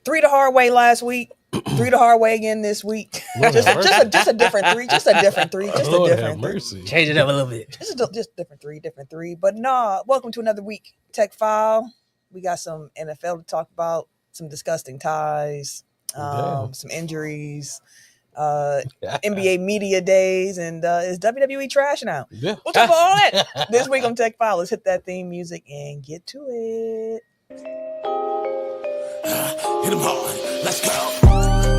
3 the hard way last week. 3 the hard way again this week. just a different 3. Just a different 3. Just a different 3. Change it up a little bit. Just different 3. But nah, welcome to another week. Tech File. We got some NFL to talk about. Some disgusting ties. Some injuries. NBA media days, and is WWE trash now? Yeah. We'll talk about all that this week on Tech File. Let's hit that theme music and get to it. Hit them hard, let's go.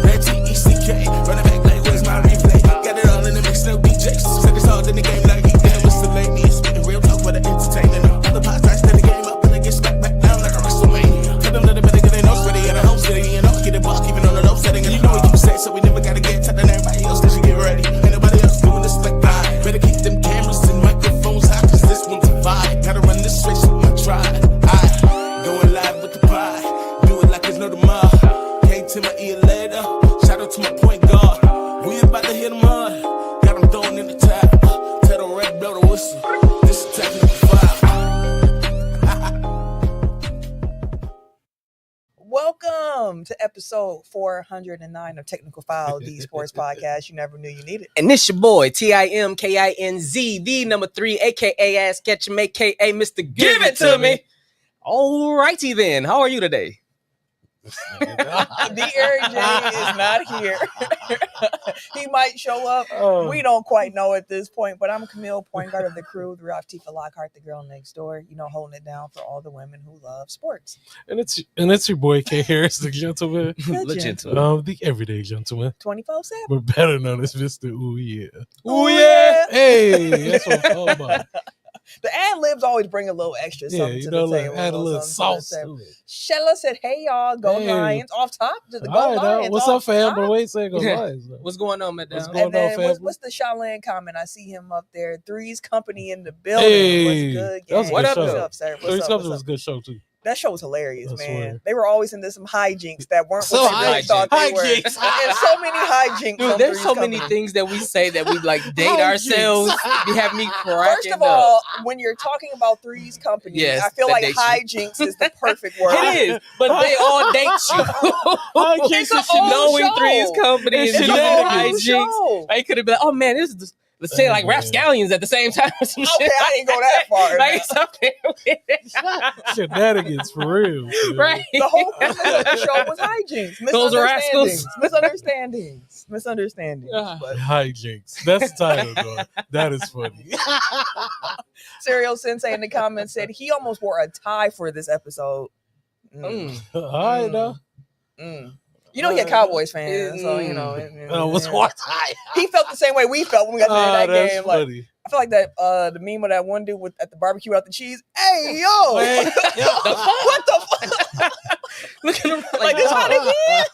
Red T-E-C-K, running back like where's my replay? Got it all in the mix, no DJs. Said it's hard in the game like he did. Miscellaneous, spitting real talk for the entertainment. Other podcasts that the game up and they get smacked back down like a WrestleMania. Tell them that better get their nose ready at a home city, you know, get it block even on the low setting. And you know what you say, so we never gotta get tight than everybody else. They should get ready. Ain't nobody else doing this like I. Better keep them cameras and microphones hot, cause this one's a vibe. Gotta run this race with my tribe. Going live with the pie. Do it like there's no tomorrow. Came to my ear later. Shout out to my point guard. We about to hit them hard. Got them thrown in the tap. Tell the red blow the whistle. This is Technical File. Welcome to episode 409 of Technical File, the sports podcast you never knew you needed. And this your boy, TIMKINZ, the number 3, a.k.a. Ass Ketchum, a.k.a. Mr. Give It To Me. All righty then. How are you today? The Eric J is not here. He might show up. We don't quite know at this point, but I'm Camille, point guard of the crew, throughout Tifa Lockhart, the girl next door, holding it down for all the women who love sports. And it's your boy K Harris, the gentleman. The the everyday gentleman. 24/7. But better known as Mr. Ooh Yeah. Ooh yeah. Hey, that's what I'm talking about. The ad libs always bring a little extra something to the table. Add a little sauce to it. Shella said, "Hey y'all, go Lions!" Off top, just the go Lions. What's up, fam? But wait, say go Lions. What's going on, madam? What's going And then on, fam? what's the Shaolin comment? I see him up there. Three's Company in the building. Hey, What's good, that was a gang? good What's show. up, sir? Three's What's Company was up? a good show too. That show was hilarious, I man. swear. They were always into some hijinks that weren't So what they really thought they were. hijinks. And so many hijinks. Dude, on there's Three's so many Company. things that we say that we like date Hijinks. ourselves. You have me cracking First of all, up. when you're talking about Three's Company, Yes, I feel that like dates you. hijinks is the perfect word. It is, but they all date you. It's an old Knowing show. Three's Company It's and an doing old hijinks. show. They could have been like, oh man, this is let's say like rapscallions at the same time or some Okay, shit. I didn't go that far. Like something. Shenanigans for real. Right. The whole premise of the show was hijinks, Those rascals. misunderstandings. But Hijinks. That's the title, though. That is funny. Serial Sensei in the comments said he almost wore a tie for this episode. All right, though. You know he a Cowboys fan, so What's what? he felt the same way we felt when we got to that That's game. Like, funny. I feel like that the meme of that one dude at the barbecue without the cheese. Hey yo, Wait, what the fuck? Look at him Like this hot again?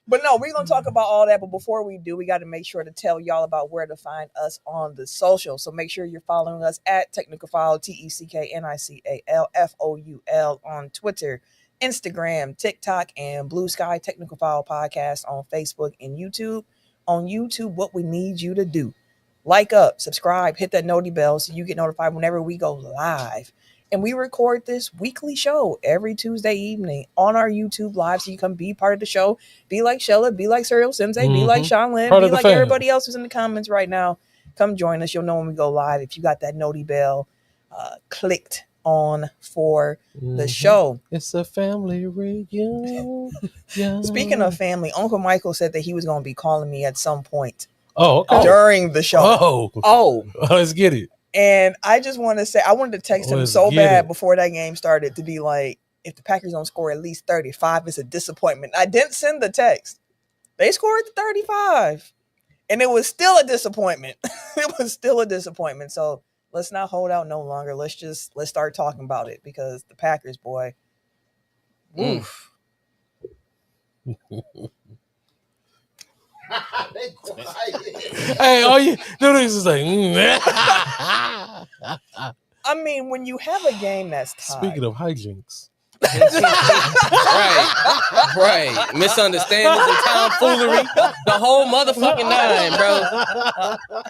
But no, we're gonna talk about all that. But before we do, we got to make sure to tell y'all about where to find us on the social. So make sure you're following us at Technical File, TECKNICALFOUL on Twitter, Instagram, TikTok, and Blue Sky Technical File Podcast on Facebook and YouTube. On YouTube, what we need you to do: like up, subscribe, hit that noti bell so you get notified whenever we go live. And we record this weekly show every Tuesday evening on our YouTube live, so you can be part of the show. Be like Shella, be like Serial Sensei, be like Shaolin, Part be of the like fam. everybody else who's in the comments right now. Come join us. You'll know when we go live if you got that noti bell clicked on for the show. It's a family reunion. Speaking of family, Uncle Michael said that he was going to be calling me at some point okay. during the show. Let's get it. And I just want to say, I wanted to text him Let's so get bad it. before that game started to be like, if the Packers don't score at least 35, it's a disappointment. I didn't send the text. They scored 35. And it was still a disappointment. It was still a disappointment. So let's not hold out no longer. Let's start talking about it, because the Packers, boy. Oof. Hey, all you do is just like. I mean, when you have a game that's tied. Speaking of hijinks. Right. Right. Misunderstandings and tomfoolery. The whole motherfucking nine, bro.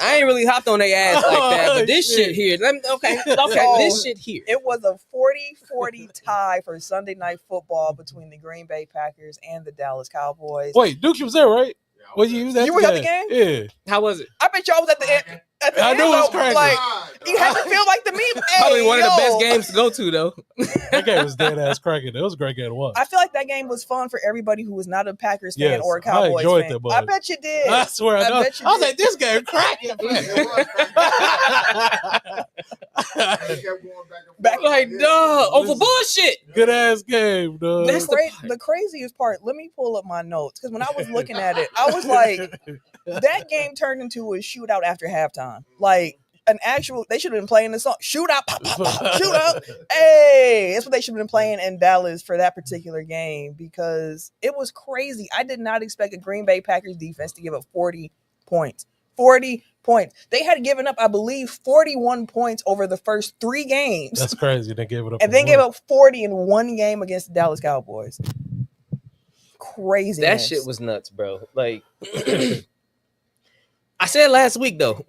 I ain't really hopped on their ass like that, but this shit here. Okay, this shit here. It was a 40-40 tie for Sunday Night Football between the Green Bay Packers and the Dallas Cowboys. Wait, Duke was there, right? Well, you was at You were at the game? Yeah. How was it? I bet y'all was at the end. I knew it was crazy. Like, you had to feel like the meme. Probably one of the best games to go to, though. That game was dead ass cracking. It was a great game to watch. I feel like that game was fun for everybody who was not a Packers fan Yes, or a Cowboys I enjoyed fan. that, boy. I bet you did. I swear I know. bet you I was did. like, this game cracking. Back Like, dog, over bullshit. Good ass game, dog. That's the craziest part. Let me pull up my notes because when I was looking at it, I was like, that game turned into a shootout after halftime. Like an actual, they should have been playing the song "Shootout," pop, pop, pop, shootout. Hey, that's what they should have been playing in Dallas for that particular game because it was crazy. I did not expect a Green Bay Packers defense to give up 40 points. 40 points. They had given up, I believe, 41 points over the first 3 games. That's crazy. They gave it up. And then gave up 40 in one game against the Dallas Cowboys. Crazy. That shit was nuts, bro. Like, I said last week, though.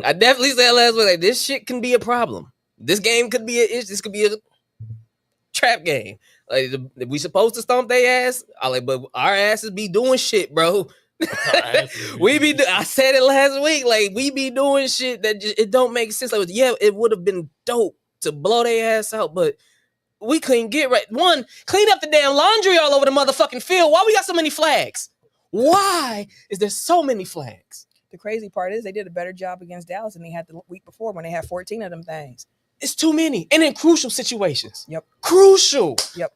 I definitely said last week, like, this shit can be a problem. This game could be this could be a trap game. Like, if we supposed to stomp their ass, but our asses be doing shit, bro. I said it last week. Like, we be doing shit that it don't make sense. Like, yeah, it would have been dope to blow their ass out, but we couldn't get right. One, clean up the damn laundry all over the motherfucking field. Why we got so many flags? Why is there so many flags? The crazy part is they did a better job against Dallas than they had the week before when they had 14 of them things. It's too many. And in crucial situations. Yep. Crucial. Yep.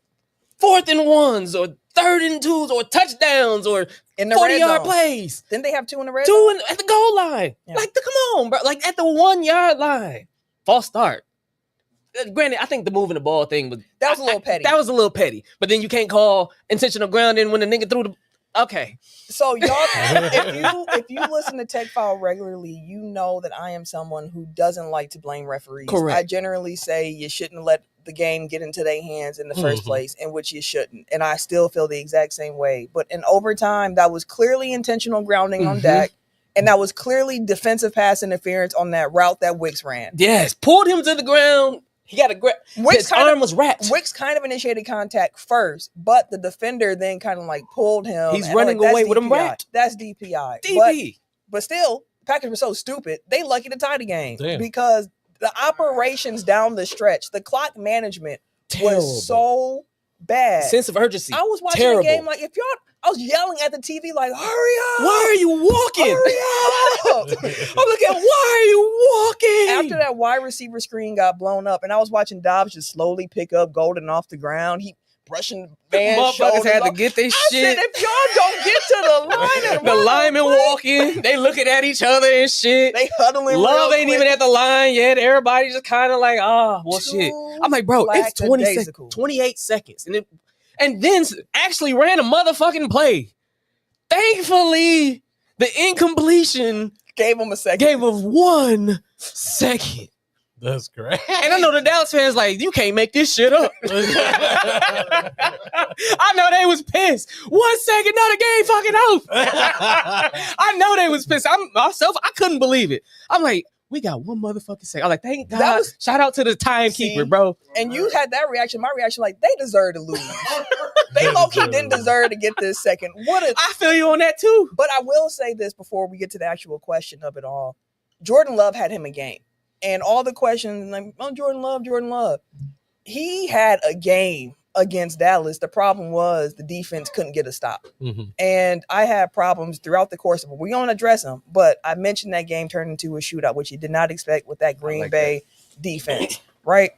4th and 1s or 3rd and 2s or touchdowns or in the 40-yard plays. Didn't they have 2 in the red 2 at the goal line. Yeah. Like, come on, bro. Like, at the 1-yard line. False start. Granted, I think the moving the ball thing was... That was a little petty. That was a little petty. But then you can't call intentional grounding when the nigga threw the... Okay. So y'all, if you listen to Tech File regularly, you know that I am someone who doesn't like to blame referees. Correct. I generally say you shouldn't let the game get into their hands in the first place, in which you shouldn't. And I still feel the exact same way. But in overtime, that was clearly intentional grounding on Dak. And that was clearly defensive pass interference on that route that Wicks ran. Yes. Pulled him to the ground. He got a grab. His arm was wrapped. Wicks kind of initiated contact first, but the defender then kind of like pulled him. He's running away with him wrapped. That's DPI. DP. But still, the Packers were so stupid, they lucky to tie the game. Damn. Because the operations down the stretch, the clock management was so bad. Sense of urgency. I was watching the game like, I was yelling at the TV like, hurry up. Why are you walking? Hurry up. I'm looking, why are you walking? After that wide receiver screen got blown up, and I was watching Dobbs just slowly pick up Golden off the ground. He brushing man's shoulders. Motherfuckers had to get their shit. Said, if y'all don't get to the line, the linemen walking, they looking at each other and shit. They huddling. Love ain't even at the line yet. Everybody just kind of like, shit. I'm like, bro, it's 28 seconds. And then actually ran a motherfucking play. Thankfully, the incompletion gave him a second. Gave him 1 second. That's great. And I know the Dallas fans like, you can't make this shit up. I know they was pissed. 1 second, now the game fucking over. I know they was pissed. I couldn't believe it. I'm like, we got 1 motherfucking second. I'm like, thank God. Shout out to the timekeeper, bro. And you had that reaction. My reaction, like, they deserve to lose. They low-key didn't deserve to get this second. I feel you on that too. But I will say this before we get to the actual question of it all. Jordan Love had him a game. And all the questions, like, Jordan Love. He had a game against Dallas. The problem was the defense couldn't get a stop. And I had problems throughout the course of it. We don't address them, but I mentioned that game turned into a shootout, which you did not expect with that Green Bay defense, right?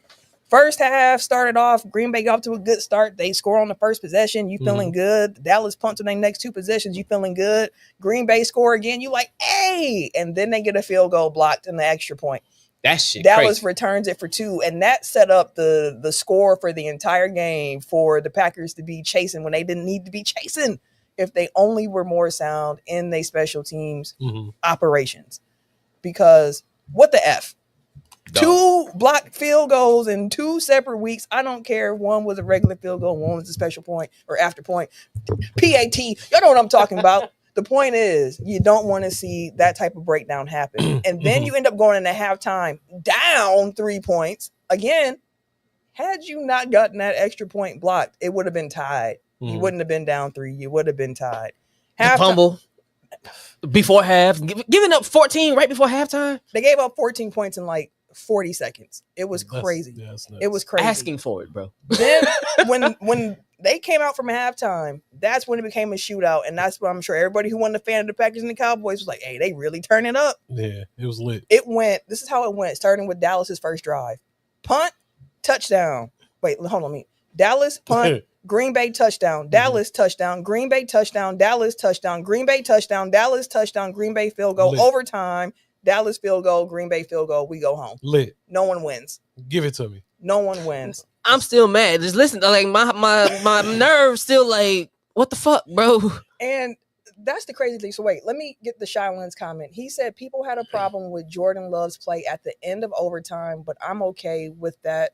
First half started off, Green Bay got off to a good start. They score on the first possession. You feeling good. Dallas pumped on their next 2 possessions. You feeling good. Green Bay score again. You like, hey. And then they get a field goal blocked in the extra point. That shit Dallas crazy. returns it for 2. And that set up the score for the entire game for the Packers to be chasing when they didn't need to be chasing if they only were more sound in their special teams operations. Because what the F? Dog. 2 blocked field goals in 2 separate weeks. I don't care if one was a regular field goal, one was a special point or after point. PAT. Y'all know what I'm talking about. The point is, you don't want to see that type of breakdown happen. And then you end up going into halftime down 3 points. Again, had you not gotten that extra point blocked, it would have been tied. You wouldn't have been down 3. You would have been tied. The fumble before half, giving up 14 right before halftime. They gave up 14 points in like 40 seconds. It was crazy. It was crazy. Asking for it, bro. Then when they came out from halftime, that's when it became a shootout, and that's what I'm sure everybody who wasn't a fan of the Packers and the Cowboys was like, hey, they really turn it up. Yeah, it was lit. This is how it went, starting with Dallas's first drive. Punt, touchdown. Wait, hold on. Dallas, punt, Green Bay, touchdown. Dallas, touchdown. Green Bay, touchdown. Dallas, touchdown. Green Bay, touchdown. Dallas, touchdown. Green Bay, field goal. Lit. Overtime. Dallas, field goal. Green Bay, field goal. We go home. Lit. No one wins. Give it to me. No one wins. I'm still mad. Just listen, like my nerves still like, what the fuck, bro? And that's the crazy thing. So wait, let me get the Shylin's comment. He said people had a problem with Jordan Love's play at the end of overtime, but I'm okay with that.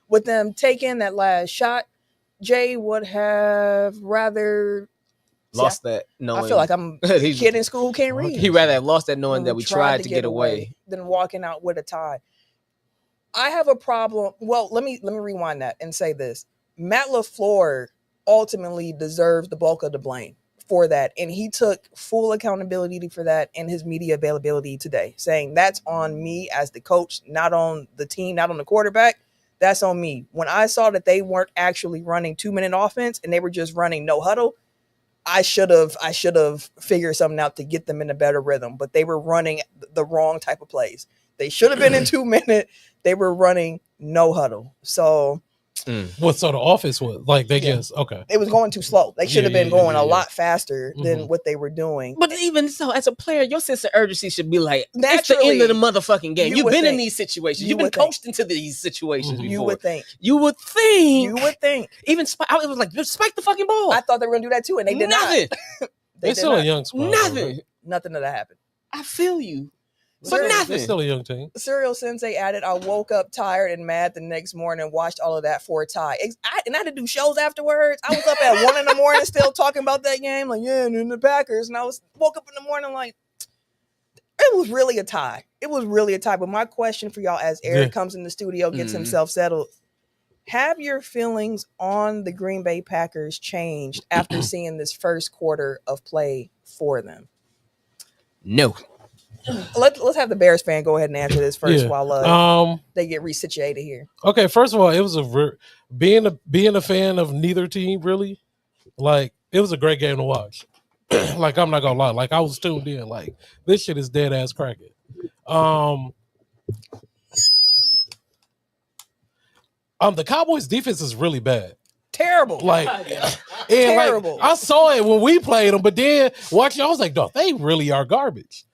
With them taking that last shot, Jay would have rather Lost that knowing. I feel like I'm a kid in school who can't read. He rather have lost that knowing that we tried to get away than walking out with a tie. I have a problem. Well, let me rewind that and say this. Matt LaFleur ultimately deserves the bulk of the blame for that. And he took full accountability for that in his media availability today, saying that's on me as the coach, not on the team, not on the quarterback. That's on me. When I saw that they weren't actually running 2-minute offense and they were just running no huddle, I should have figured something out to get them in a better rhythm, but they were running the wrong type of plays. They should have been in 2-minute. They were running no huddle. So what sort of offense was like they just okay. It was going too slow. They should have been going a lot faster than what they were doing. But even so, as a player, your sense of urgency should be like, it's the end of the motherfucking game. You've been in these situations. You've been coached into these situations before. You would think. You would think. Even it was like, spike the fucking ball. I thought they were going to do that too, and they did Nothing. not. They're still a young squad. Nothing of that happened. I feel you. But nothing. They're still a young team. Serial Sensei added, I woke up tired and mad the next morning and watched all of that for a tie. And I had to do shows afterwards. I was up at 1 a.m. still talking about that game. Like, yeah, and then the Packers. And woke up in the morning like, it was really a tie. It was really a tie. But my question for y'all as Eric comes in the studio, gets himself settled, have your feelings on the Green Bay Packers changed after seeing this first quarter of play for them? No. Let's have the Bears fan go ahead and answer this first while they get resituated here. Okay, first of all, it was being a fan of neither team, really. Like, it was a great game to watch. Like, I'm not gonna lie. Like, I was tuned in. Like, this shit is dead ass cracking. The Cowboys defense is really bad. Terrible. Like, terrible. Like, I saw it when we played them, but then watching, I was like, dog, they really are garbage.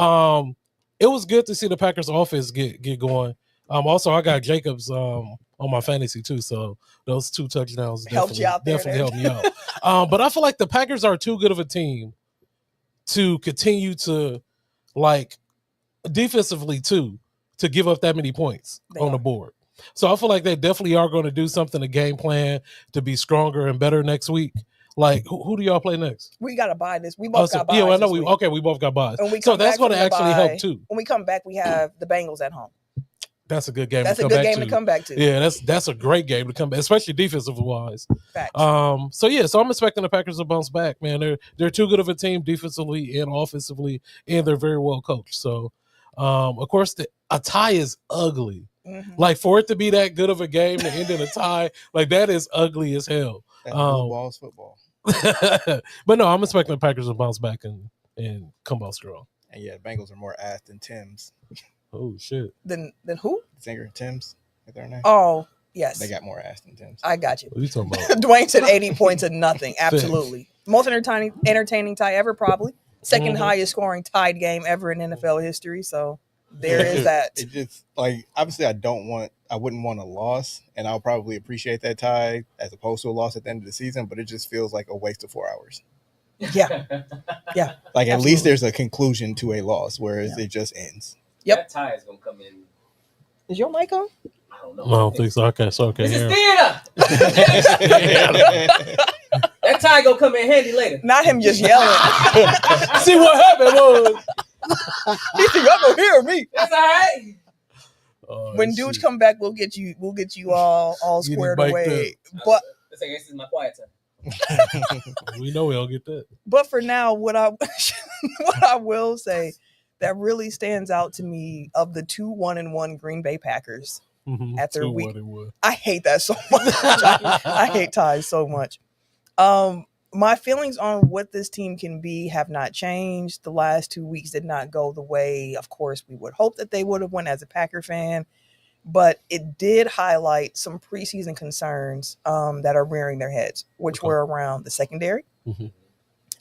It was good to see the Packers offense get going. Also, I got Jacobs on my fantasy too, so those 2 touchdowns definitely helped me out. But I feel like the Packers are too good of a team to continue to, like, defensively too, to give up that many points on the board. So I feel like they definitely are going to do something, a game plan to be stronger and better next week. Like, who do y'all play next? We got to buy this. We both got buys. Yeah, I know. We both got buys. So that's going to actually help too. When we come back, we have the Bengals at home. That's a good game. That's a good game to come back to. Yeah, that's a great game to come back, especially defensively wise. Facts. So I'm expecting the Packers to bounce back, man. They're too good of a team defensively and offensively, and they're very well coached. So, of course, a tie is ugly. Mm-hmm. Like, for it to be that good of a game to end in a tie, like, that is ugly as hell. Football's football. But no, I'm expecting the Packers to bounce back and come out strong. And yeah, the Bengals are more ass than Tim's. Oh shit! Then who? Singer Tim's. Is their name? Oh yes, they got more ass than Tim's. I got you. What are you talking about? Dwayne said 80 points and nothing. Absolutely, most entertaining tie ever, probably second highest scoring tied game ever in NFL history. So there is that. It just, like, obviously I wouldn't want a loss, and I'll probably appreciate that tie as opposed to a loss at the end of the season, but it just feels like a waste of 4 hours. Yeah. Like, at least there's a conclusion to a loss, whereas it just ends. Yep. That tie is gonna come in Is your mic on? I don't think so. Okay, so okay. This is Here. theater. That tie gonna come in handy later. Not him just yelling. See what happened was. He said, y'all gonna hear me. That's all right. When dudes come back, we'll get you all squared away. But this is my quiet time. We know we don't get that. But for now, what I will say that really stands out to me of the 2-1-1 Green Bay Packers at their week. I hate that so much. I hate ties so much. My feelings on what this team can be have not changed. The last 2 weeks did not go the way, of course, we would hope that they would have went as a Packer fan. But it did highlight some preseason concerns that are rearing their heads, which were around the secondary.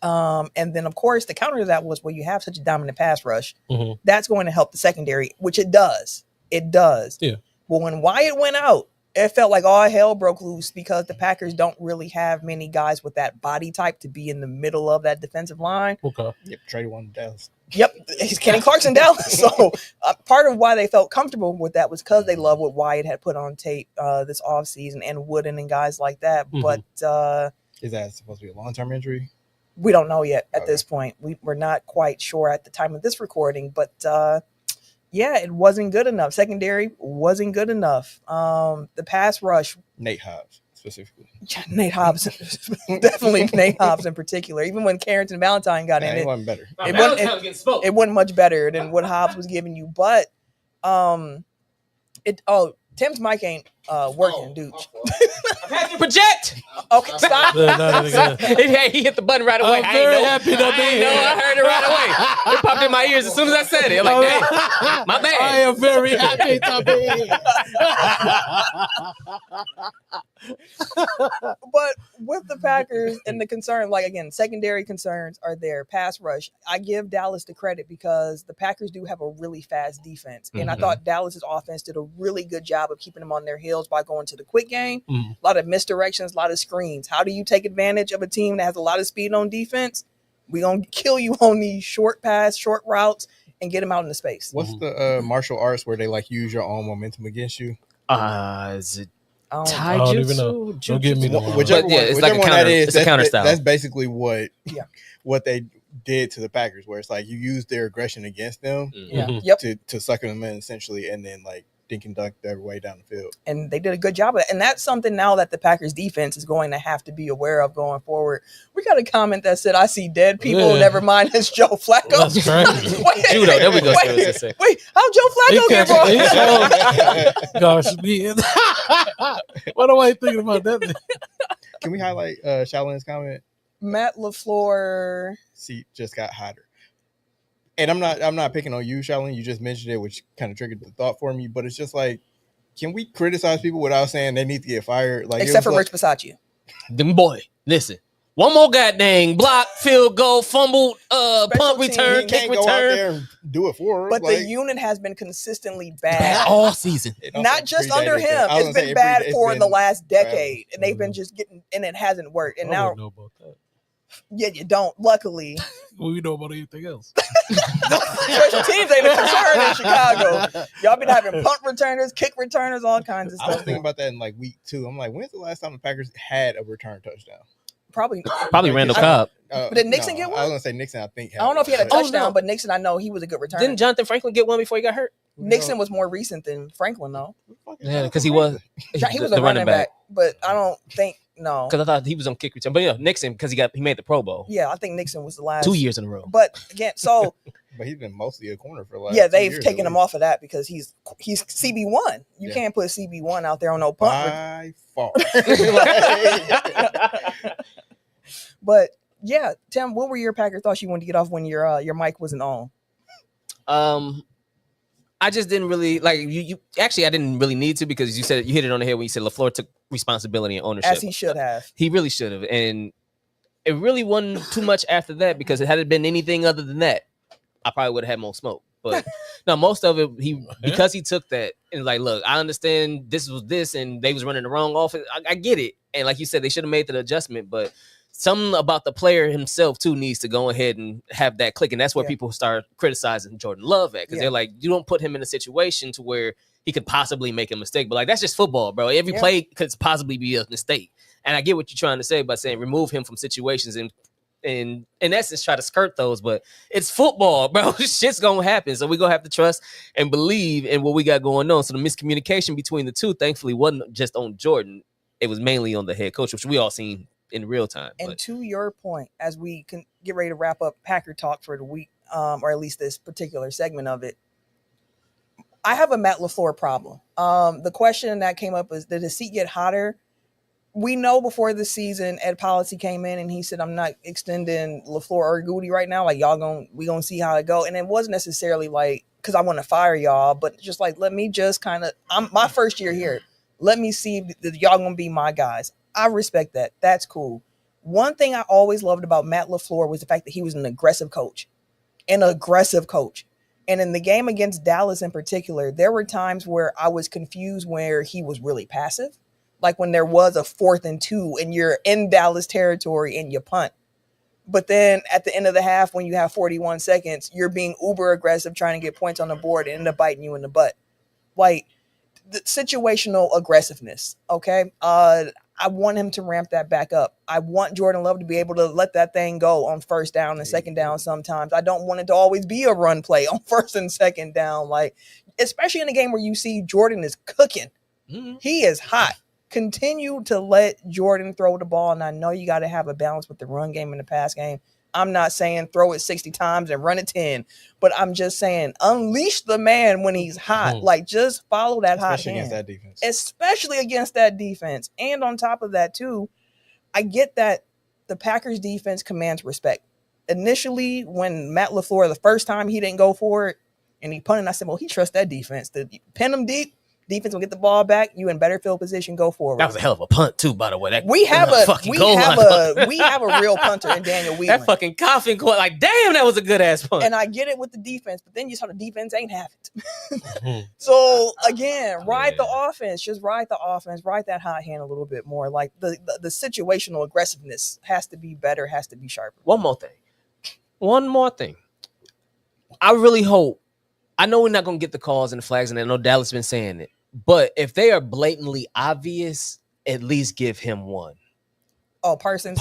And then, of course, the counter to that was, well, you have such a dominant pass rush. That's going to help the secondary, which it does. It does. Yeah. Well, when Wyatt went out, it felt like all hell broke loose because the Packers don't really have many guys with that body type to be in the middle of that defensive line. Yep, traded one to Dallas. Yep, he's Kenny Clarkson Dallas. So part of why they felt comfortable with that was because they love what Wyatt had put on tape this offseason and Wooden and guys like that. But is that supposed to be a long-term injury? We don't know yet at this point. We're not quite sure at the time of this recording, but yeah, it wasn't good enough. Secondary wasn't good enough. The pass rush. Nate Hobbs, specifically. Nate Hobbs. Definitely Nate Hobbs in particular. Even when Carrington Valentine got in it wasn't better. It wasn't much better than what Hobbs was giving you. But Tim's mic ain't working, dude. I've had to project. Okay, stop. He hit the button right away. I'm very happy to be here. I heard it right away. It popped in my ears as soon as I said it. I'm like, dang, my bad. I am very happy to be here. But with the Packers and the concern, like, again, secondary concerns are there. Pass rush. I give Dallas the credit because the Packers do have a really fast defense. And I thought Dallas's offense did a really good job of keeping them on their heels by going to the quick game. A lot of misdirections, a lot of screens. How do you take advantage of a team that has a lot of speed on defense? We're going to kill you on these short pass, short routes, and get them out in the space. What's the martial arts where they like use your own momentum against you? Is it I don't even know. Don't get me whichever one that is. It's a counter style. That's basically what they did to the Packers, where it's like you use their aggression against them to sucker them in essentially, and then like dink and dunk their way down the field. And they did a good job of it. And that's something now that the Packers defense is going to have to be aware of going forward. We got a comment that said, I see dead people. Never mind, it's Joe Flacco. That's crazy. Judo, there we go. Wait, how Joe Flacco get brought? Gosh, what am I thinking about that? Can we highlight Shaolin's comment? Matt LaFleur seat just got hotter. And I'm not picking on you, Shaolin. You just mentioned it, which kind of triggered the thought for me. But it's just like, can we criticize people without saying they need to get fired? Like, except for Rich Bisaccia. Them boy, listen. One more goddamn block, field goal, fumble, punt return, kick return. Go out there and do it for. But the unit has been consistently bad all season. Not just under him. It's been bad for the last decade, and they've been just getting, and it hasn't worked. And now, know about that. Yeah, you don't. Luckily, we know about anything else. Special teams ain't a concern in Chicago. Y'all been having punt returners, kick returners, all kinds of stuff. I was thinking about that in like week 2. I'm like, when's the last time the Packers had a return touchdown? Probably Randall Cobb. But did Nixon get one? I was gonna say Nixon. I think. I don't know if he had a touchdown, but Nixon, I know he was a good returner. Didn't Jonathan Franklin get one before he got hurt? Nixon was more recent than Franklin, though. Yeah, because he was a running back, but I don't think. No, because I thought he was on kick return. But yeah, Nixon, because he made the Pro Bowl. Yeah, I think Nixon was the last 2 years in a row. But again, so but he's been mostly a corner for a while. Yeah, they've taken him off of that because he's CB1. You can't put CB1 out there on no punt. By far. But yeah, Tim, what were your Packer thoughts you wanted to get off when your mic wasn't on? I just didn't really like you. Actually, I didn't really need to because you hit it on the head when you said LaFleur took responsibility and ownership. As he should have. He really should have. And it really wasn't too much after that because had it been anything other than that, I probably would have had more smoke. But no, most of it, because he took that and like, look, I understand this was this and they was running the wrong offense. I get it. And like you said, they should have made that adjustment, but something about the player himself too needs to go ahead and have that click. And that's where people start criticizing Jordan Love at. Because they're like, you don't put him in a situation to where he could possibly make a mistake. But like that's just football, bro. Every play could possibly be a mistake. And I get what you're trying to say by saying remove him from situations and in essence try to skirt those, but it's football, bro. Shit's gonna happen. So we're gonna have to trust and believe in what we got going on. So the miscommunication between the two, thankfully, wasn't just on Jordan. It was mainly on the head coach, which we all seen in real time. And to your point, as we can get ready to wrap up Packer talk for the week, or at least this particular segment of it, I have a Matt LaFleur problem. The question that came up is, did his seat get hotter? We know before the season, Ed Policy came in and he said, I'm not extending LaFleur or Goody right now. Like, we gonna see how it go. And it wasn't necessarily like, because I want to fire y'all, but just like, let me just I'm my first year here. Let me see if y'all gonna be my guys. I respect that. That's cool. One thing I always loved about Matt LaFleur was the fact that he was an aggressive coach. And in the game against Dallas in particular, there were times where I was confused where he was really passive. Like when there was a 4th and 2 and you're in Dallas territory and you punt. But then at the end of the half, when you have 41 seconds, you're being uber aggressive trying to get points on the board and end up biting you in the butt. Like the situational aggressiveness. Okay. I want him to ramp that back up. I want Jordan Love to be able to let that thing go on first down and second down sometimes. I don't want it to always be a run play on first and second down. Like, especially in a game where you see Jordan is cooking. Mm-hmm. He is hot. Continue to let Jordan throw the ball, and I know you got to have a balance with the run game and the pass game. I'm not saying throw it 60 times and run it 10, but I'm just saying unleash the man when he's hot. Mm-hmm. Like, just follow that hot hand. Especially against that defense. And on top of that, too, I get that the Packers defense commands respect. Initially, when Matt LaFleur, the first time he didn't go for it, and he punted, I said, well, he trusts that defense. To pin him deep, defense will get the ball back. You in better field position. Go forward. That was a hell of a punt too, by the way. We have a real punter in Daniel Whelan. That fucking coffin court, like damn, that was a good ass punt. And I get it with the defense, but then you saw the defense ain't have it. So again, ride the offense. Just ride the offense. Ride that hot hand a little bit more. Like the situational aggressiveness has to be better. Has to be sharper. One more thing. I really hope. I know we're not gonna get the calls and the flags, and I know Dallas has been saying it. But if they are blatantly obvious, at least give him one. Oh, Parsons.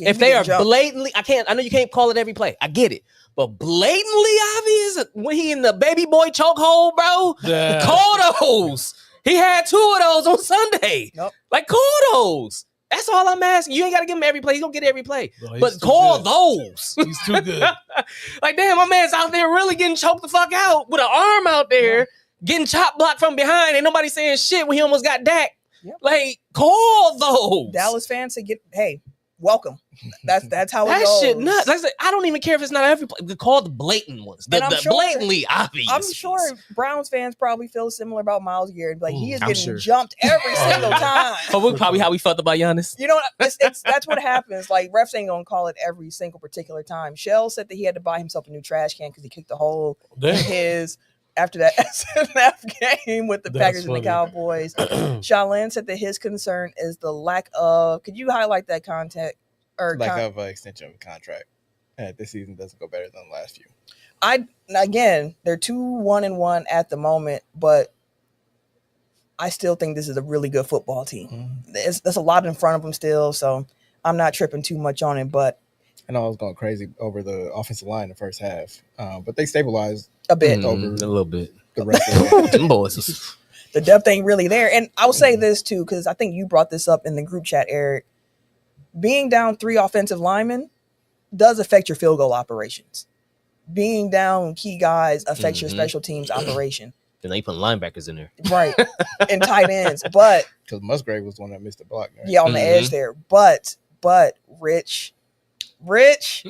Yeah, if they are blatantly, I know you can't call it every play. I get it. But blatantly obvious when he in the baby boy chokehold, bro. Yeah. Call those. He had 2 of those on Sunday. Nope. Like, call those. That's all I'm asking. You ain't got to give him every play. He's going to get every play. No, but call those. He's too good. Like, damn, my man's out there really getting choked the fuck out with an arm out there. Yeah. Getting chop blocked from behind. Ain't nobody saying shit when he almost got Dak. Yep. Like, call those. Dallas fans say, hey, welcome. That's how it that goes. That shit nuts. Like I said, I don't even care if it's not every play. Call the blatant ones. The blatantly obvious. I'm sure Browns fans probably feel similar about Myles Garrett. Like, he is getting jumped every single time. But probably how we felt about Giannis. You know, that's what happens. Like, refs ain't going to call it every single particular time. Shell said that he had to buy himself a new trash can because he kicked a hole in his... After that SNF game with the Packers and the Cowboys. Shalin said that his concern is the lack of, could you highlight that contact? Or lack of extension of contract. This season doesn't go better than the last few. Again, they're 2-1-1 at the moment, but I still think this is a really good football team. Mm-hmm. There's a lot in front of them still, so I'm not tripping too much on it, but I know I was going crazy over the offensive line in the first half, but they stabilized a bit, over a little bit. The rest of them boys. The depth ain't really there, and I'll say this too because I think you brought this up in the group chat, Eric. Being down 3 offensive linemen does affect your field goal operations. Being down key guys affects your special teams operation. Then they put linebackers in there, right, and tight ends, but because Musgrave was the one that missed the block, right? Yeah, on the edge there, but Rich,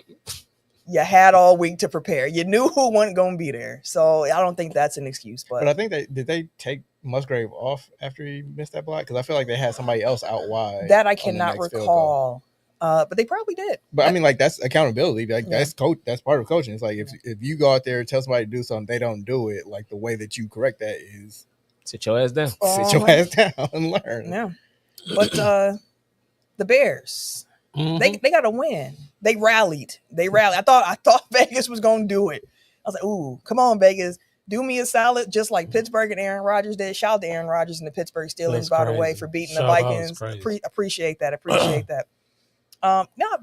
you had all week to prepare. You knew who wasn't going to be there. So I don't think that's an excuse. But I think did they take Musgrave off after he missed that block? Because I feel like they had somebody else out wide. That I cannot recall. But they probably did. But I mean, like, that's accountability. Like, that's part of coaching. It's like if you go out there and tell somebody to do something, they don't do it. Like, the way that you correct that is sit your ass down. Sit your ass down and learn. Yeah. But the Bears, they got to win. They rallied. I thought Vegas was going to do it. I was like, ooh, come on, Vegas. Do me a solid, just like Pittsburgh and Aaron Rodgers did. Shout out to Aaron Rodgers and the Pittsburgh Steelers, That's by the way, crazy. for beating Shout the out Vikings. is crazy. Appreciate that.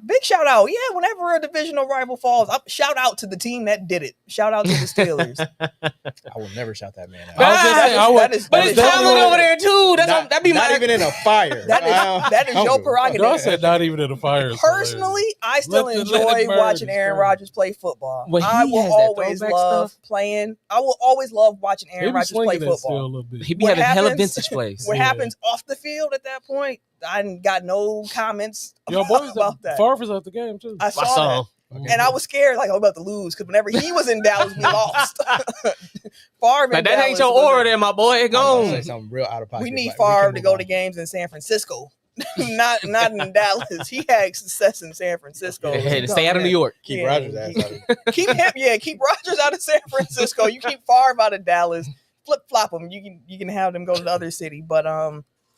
Big shout out. Yeah, whenever a divisional rival falls, shout out to the team that did it. Shout out to the Steelers. I will never shout that man out. But it's Tomlin over there too. That'd be not even in a fire. That is your prerogative. No, I said not even in a fire. Personally, I still enjoy watching Aaron Rodgers play football. I will always love playing. I will always love watching Aaron Rodgers play football. He be having hella vintage plays. What happens off the field at that point, I got no comments about that. Favre's at the game too. I saw that. Okay. And I was scared, like, I'm about to lose, because whenever he was in Dallas, we lost. Favre like, that ain't your aura there, my boy. Go on. Something real out of pocket. We need Favre to go to games in San Francisco. not in Dallas. He had success in San Francisco. Hey, to stay out of New York. Keep Rodgers out of it. Keep Rodgers out of San Francisco. You keep Favre out of Dallas. Flip-flop them. You can have them go to the other city. But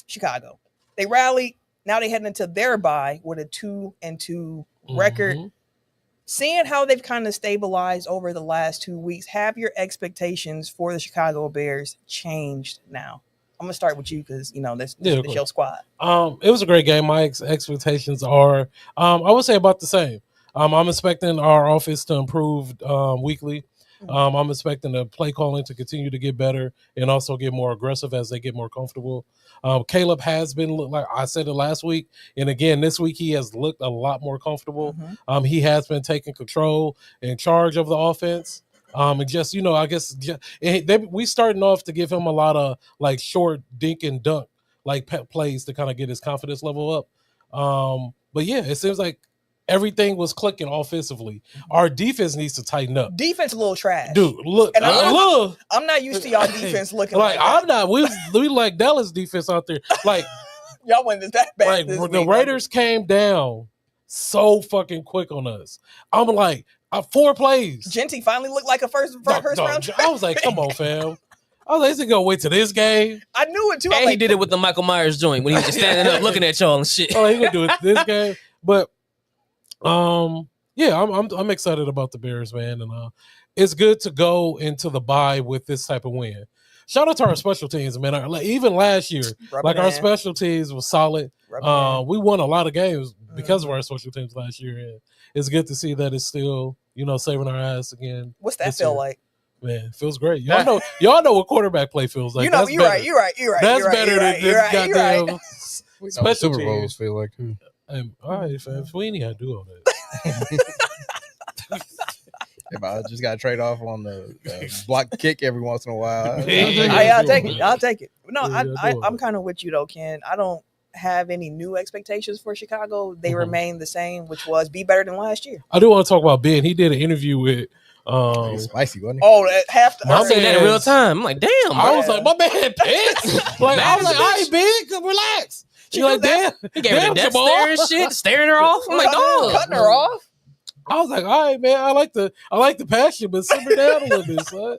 Chicago. They rallied. Now they heading into their bye with a 2-2 record. Seeing how they've kind of stabilized over the last 2 weeks, have your expectations for the Chicago Bears changed now? I'm gonna start with you because this your squad. It was a great game. My expectations are, I would say, about the same. I'm expecting our offense to improve weekly. I'm expecting the play calling to continue to get better and also get more aggressive as they get more comfortable. Caleb has been, like I said it last week, and again this week, he has looked a lot more comfortable. He has been taking control and charge of the offense. And just, I guess we starting off to give him a lot of like short dink and dunk like plays to kind of get his confidence level up. But yeah, it seems like everything was clicking offensively. Our defense needs to tighten up. Defense a little trash, dude. Look, and I'm not used to y'all defense looking like I'm not. We like Dallas defense out there. Like y'all went that bad. Like the Raiders came down so fucking quick on us. I'm like 4 plays. Genty finally looked like a first round. I was like, come on, fam. I was like, is he gonna wait to this game? I knew it too. And he did it with the Michael Myers joint when he was just standing up looking at y'all and shit. Oh, he gonna do it this game, but. Yeah, I'm excited about the Bears, man, and it's good to go into the bye with this type of win. Shout out to our special teams, man. Even last year, our special teams was solid. We won a lot of games because of our special teams last year, and it's good to see that it's still, saving our ass again. What's that feel like? Man, it feels great. Y'all know what quarterback play feels like. You're right. That's better than this goddamn special Super Bowls feel like too. All right, fam. We ain't gotta do all that. If I just gotta trade off on the block kick every once in a while, I'll take it. No, I'm kind of with you though, Ken. I don't have any new expectations for Chicago. They remain the same, which was be better than last year. I do want to talk about Ben. He did an interview with. Spicy, wasn't he? Oh, half the. I'm saying that in real time. I'm like, damn. I was like, my man pissed. Like, I was like, all right, Ben, relax. She like, damn. He gave her the death stare and shit, staring her off. I'm like, dog. Cutting her off. I was like, all right, man. I like the passion, but simmer down a little bit, son.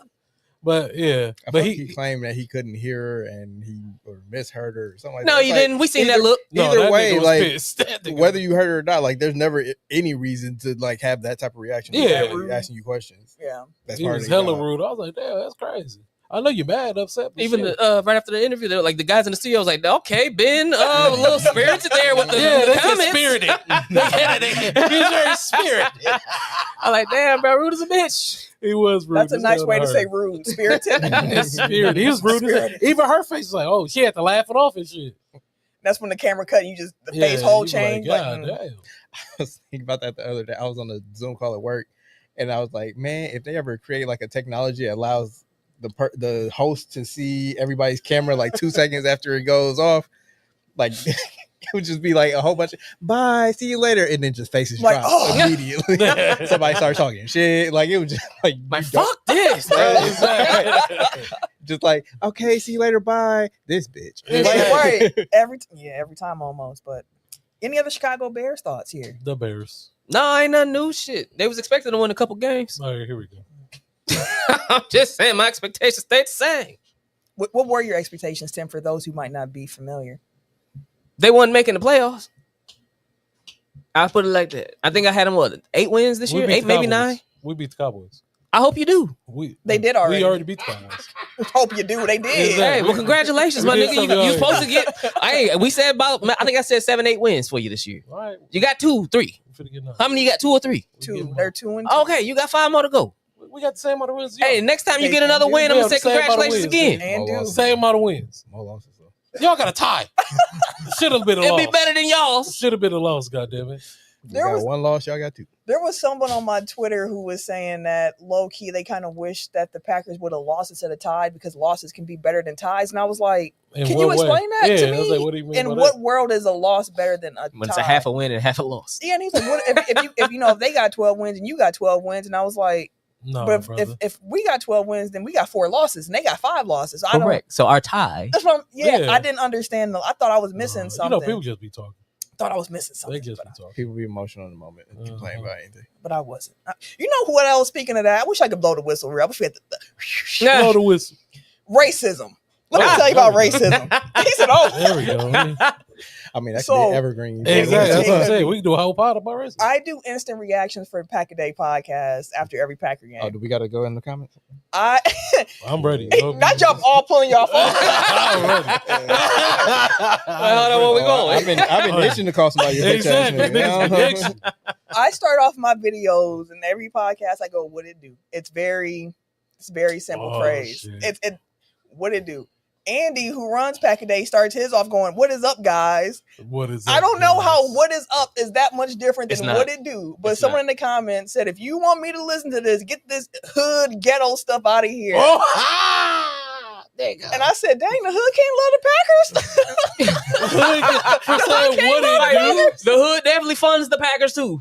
But yeah, but he claimed that he couldn't hear her and he misheard her or something like that. No, you didn't. We seen that look. Either way, like whether you heard her or not, like there's never any reason to like have that type of reaction. Yeah, asking you questions. Yeah, that's he was hella rude. I was like, damn, that's crazy. I know you're mad, upset. Even right after the interview, like the guys in the studio was like, "Okay, Ben, a little spirited there with the comments." Spirited. He's very spirited. I'm like, damn, bro, rude as a bitch. He was rude. That's a nice way to say rude. Spirited. Spirited. He was rude. Even her face was like, oh, she had to laugh it off and shit. That's when the camera cut and you just the face whole change. Like, God damn. I was thinking about that the other day. I was on a Zoom call at work, and I was like, man, if they ever create like a technology that allows the host to see everybody's camera like 2 seconds after it goes off, like it would just be like a whole bunch of bye, see you later, and then just faces drop immediately. Somebody starts talking shit, like it was just like fuck this, just like okay, see you later, bye, this bitch. Right. Every time almost. But any other Chicago Bears thoughts here? The Bears. No, ain't nothing new shit. They was expecting to win a couple games. All right, here we go. I'm just saying my expectations stayed the same. What were your expectations, Tim, for those who might not be familiar? They wasn't making the playoffs. I'll put it like that. I think I had them, 8 wins this year? 8, maybe 9? We beat the Cowboys. I hope you do. They did already. We already beat the Cowboys. Hope you do. They did. Exactly. Hey, well, congratulations, my We did nigga. something You already. supposed to get. We said about. I think I said 7-8 wins for you this year. All right. You got 2, 3. We finna get none. How many you got? 2 or 3? Two. They're 2 and 2. Okay, you got 5 more to go. We got the same amount of wins. Hey, next time you They get another do. win, I'm Yeah, gonna say the same amount of congratulations wins, again. And do. Same amount of wins. More losses though. Y'all got a tie. Should have been a It'll loss. be better than y'all's. Should have been a loss. Goddamn it. We got one loss. Y'all got 2. There was someone on my Twitter who was saying that low key they kind of wish that the Packers would have lost instead of tied because losses can be better than ties. And I was like, In can what you way? explain that Yeah, to I me? was like, what do you mean In by what that? world is a loss better than a When tie? it's a half a win and half a loss. Yeah, and he's like, what if they got 12 wins and you got 12 wins? And I was like, No, but brother. if we got 12 wins, then we got 4 losses and they got 5 losses. I don't. Correct. So our tie. That's what Yeah. I didn't understand. I thought I was missing You something. know, people just be talking. Thought I was missing They something. just But, be talking. People be emotional in the moment and complain about anything. but I wasn't. You know what else? Speaking of that, I wish I could blow the whistle. I wish we had Yeah. Blow the whistle. racism. Let me Oh, tell you about there we go. racism. He said, "Oh, There we go. I mean, that could So- be evergreen. Exactly. That's what I'm Yeah. saying. We can do a whole pod about racism. I do instant reactions for Pack a Day podcast after every Packer game. Oh, do we got to go in the comments? I'm ready. Not y'all all pulling y'all phone. I'm ready. Hold on, where we going? I've been itching to call somebody your bitch ass Exactly. nigga. Niggas been I start off my videos and every podcast I go, "What it do?" It's very simple Oh, phrase. shit. It what it do. Andy, who runs Pack a Day, starts his off going, "What is up, guys?" What is I up, don't know guys? how "What is up" is that much different It's than not. "What it do." But It's someone not. in the comments said, "If you want me to listen to this, get this hood ghetto stuff out of here." Oh, there you go. And I said, "Dang, the hood can't love the Packers." For saying what it do. The hood definitely funds the Packers too.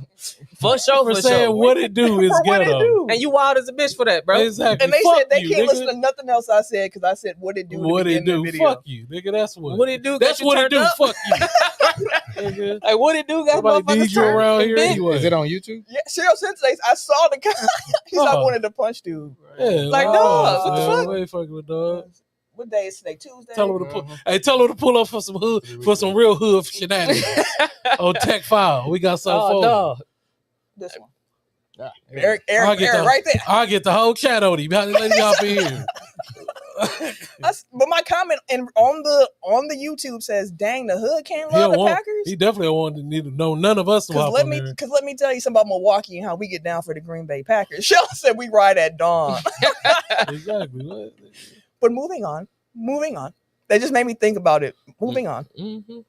For sure, For for saying sure. what it do is For what it ghetto. do. And you wild as a bitch for that, bro. Exactly. And they Fuck said they you, can't nigga. listen to nothing else I said because I said, "What it do?" What it do? The video. Fuck you, nigga. That's what. What it do? That's got you what it turned do. up? Fuck you. Nigga. Like what it do? Got Nobody motherfuckers needs you turned around and here bent. anyway. Is it on YouTube? Yeah, Cheryl Sensei, I saw the guy. He's I Oh. wanted to punch dude. Yeah, Like, no, dog, what the man, fuck? We ain't fucking with dog. What day is today? Tuesday. Tell him to pull. Hey, tell him to pull up for some hood, for some real hood shenanigans on Tech File. We got something Oh for no. This one. Yeah. Eric, right there. I'll get the whole chat on him. Let me hop in here. But my comment on the YouTube says, "Dang, the hood can't He love don't the want. Packers." He definitely don't want to need to know none of us to Because hop let on me there. tell you something about Milwaukee and how we get down for the Green Bay Packers. Shell said we ride at dawn. Exactly. What? But moving on. That just made me think about it. Moving on. Mm-hmm.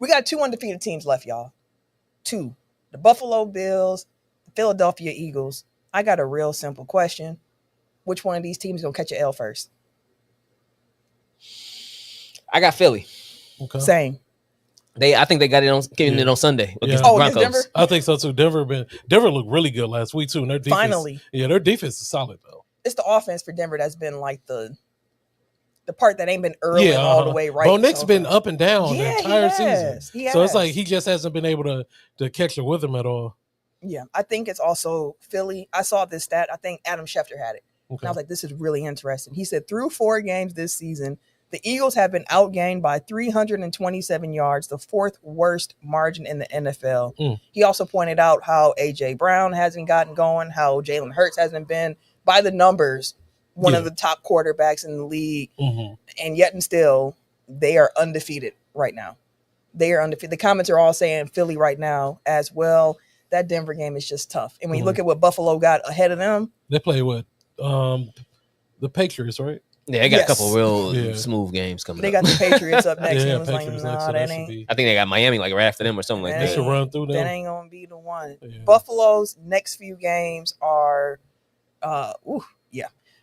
We got 2 undefeated teams left, y'all. 2. The Buffalo Bills, the Philadelphia Eagles. I got a real simple question. Which one of these teams gonna catch an L first? I got Philly. Okay. Same. I think they got it on getting it on Sunday against Yeah. the Oh, against Broncos. Denver? I think so too. Denver looked really good last week too. And their defense, Finally. yeah, their defense is solid though. It's the offense for Denver that's been like the part that ain't been early and all the way right. Bo Nick's so been far. up and down the entire season. He So it's has. like he just hasn't been able to catch it with him at all. Yeah, I think it's also Philly. I saw this stat. I think Adam Schefter had it. Okay. And I was like, this is really interesting. He said through 4 games this season, the Eagles have been outgained by 327 yards, the 4th worst margin in the NFL. Mm. He also pointed out how A.J. Brown hasn't gotten going, how Jalen Hurts hasn't been, by the numbers, one of the top quarterbacks in the league. Mhm. And yet and still, they are undefeated right now. They are undefeated. The comments are all saying Philly right now as well. That Denver game is just tough. And when you look at what Buffalo got ahead of them, They play with the Patriots, right? Yeah, they got Yes. a couple real Yeah. smooth games coming they up. got the Patriots up next. Yeah, and it was like, Patriots. nah, so that should ain't. be. I think they got Miami like right after them or something like That They that. should run through That them. ain't gonna be the one. Yeah. Buffalo's next few games are,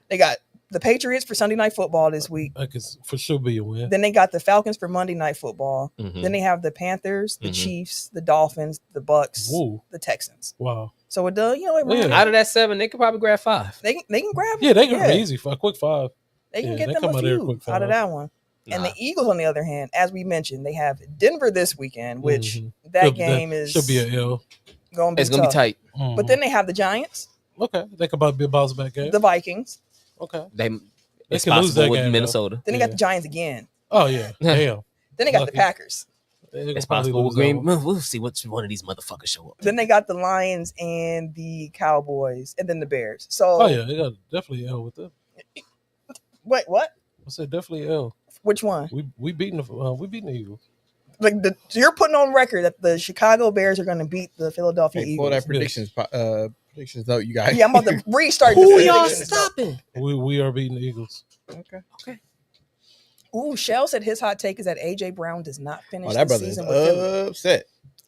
they got the Patriots for Sunday Night Football this week. That could for sure be a win. Then they got the Falcons for Monday Night Football. Mhm. Then they have the Panthers, the Mhm. Chiefs, the Dolphins, the Bucks, Woo. the Texans. Wow. So it does, it Yeah. runs. Out of that 7, they could probably grab 5. They can grab. Yeah, they can be easy for a quick 5. They can Yeah, get they them come a out there few quick out of fast. that one. And Nah. the Eagles, on the other hand, as we mentioned, they have Denver this weekend, which Mhm. that game is should be a L. going to be It's gonna tough. be tight. Mhm. But then they have the Giants, okay, they could about be a bounce back game. the Vikings. Okay, They it's can lose possible that with game, though. Minnesota. Then they got the Giants again. Oh yeah, damn. Then they got Lucky. the Packers. It's possible. We'll see which one of these motherfuckers show up. Then they got the Lions and the Cowboys, and then the Bears. So, they got definitely L with them. Wait, what? I said definitely L. Which one? We beating the Eagles. Like you're putting on record that the Chicago Bears are going to beat the Philadelphia Eagles. Pull that predictions note, you guys. Yeah, I'm about to restart. Who y'all stopping? We are beating the Eagles. Okay. Ooh, Shell said his hot take is that AJ Brown does not finish that the brother season is with Philly. upset.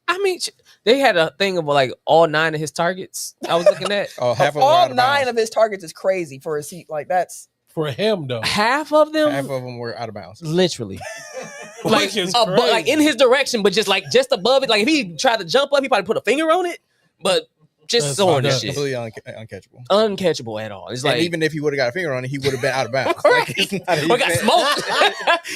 I mean, they had a thing of like all 9 of his targets. I was looking at. Half of all 9 of his targets is crazy for a seat. Like that's for him though. Half of them were out of bounds. Literally. Like in his direction, but just above it. Like if he tried to jump up, he probably put a finger on it. But just throwing this shit. Completely uncatchable. Uncatchable at all. It's like even if he would have got a finger on it, he would have been out of bounds. Or got smoked.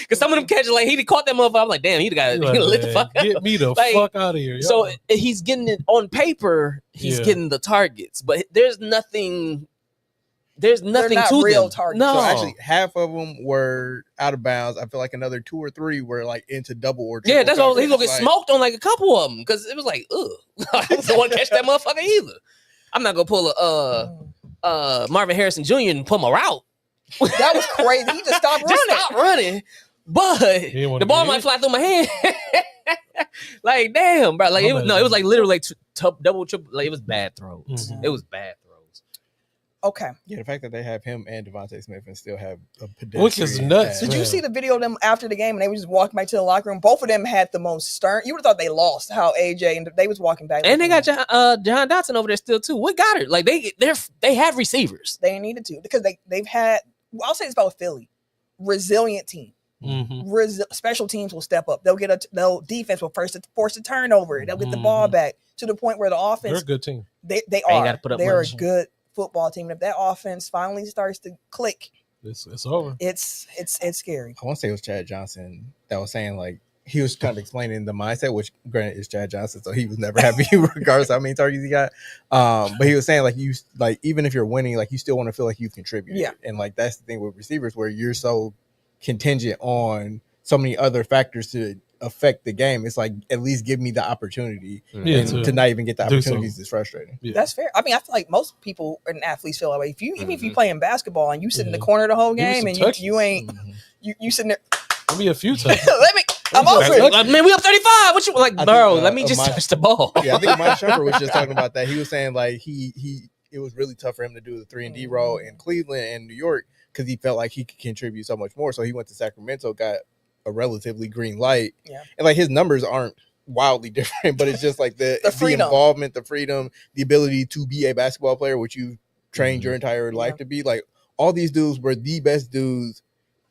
Because some of them catches, like he'd caught that motherfucker. I'm like, damn, he'd got lit the fuck up. Get me the fuck out of here. Yo. So he's getting it on paper. He's getting the targets, but there's nothing. There's nothing to real them. Targets. No, so actually, half of them were out of bounds. I feel like another 2 or 3 were like into double or triple. Yeah, that's what he looking smoked on like a couple of them because it was like, ugh, I don't want to catch that motherfucker either. I'm not gonna pull a Marvin Harrison Jr. and pull my route. That was crazy. He just stopped running. Stop running. But the ball might fly through my hand. Like damn, bro. Like it was like literally like double, triple. Like it was bad throws. Mm-hmm. It was bad throws. Okay. Yeah, the fact that they have him and Devontae Smith and still have a pedestrian. Which is nuts. Did you see the video of them after the game and they were just walking back to the locker room? Both of them had the most stern. You would have thought they lost. How AJ and they was walking back. And they got John Dotson over there still too. What got her? Like they have receivers. They needed to because they've had. I'll say this about Philly, resilient team. Mm-hmm. Special teams will step up. They'll defense will force a turnover. They'll get the ball back to the point where the offense. They're a good team. They are. They're a good football team. And if that offense finally starts to click, it's over. It's scary. I want to say it was Chad Johnson that was saying like he was kind of explaining the mindset, which granted is Chad Johnson, so he was never happy regardless how many targets he got. But he was saying like even if you're winning, like you still want to feel like you've contributed. Yeah. And like that's the thing with receivers where you're so contingent on so many other factors to affect the game. It's like at least give me the opportunity to not even get the opportunities is frustrating. Yeah. That's fair. I mean, I feel like most people and athletes feel that way. Even if you playing basketball and you sit in the corner the whole game and you ain't you sitting there. Let me a few times. I'm over it. Man, we up 35. What you like, bro? Let me just touch the ball. Yeah, I think Mike Shumpert was just talking about that. He was saying like it was really tough for him to do the 3-and-D role in Cleveland and New York because he felt like he could contribute so much more. So he went to Sacramento, got a relatively green light. Yeah. And like his numbers aren't wildly different, but it's just like the involvement, the freedom, the ability to be a basketball player, which you trained your entire life to be. Like all these dudes were the best dudes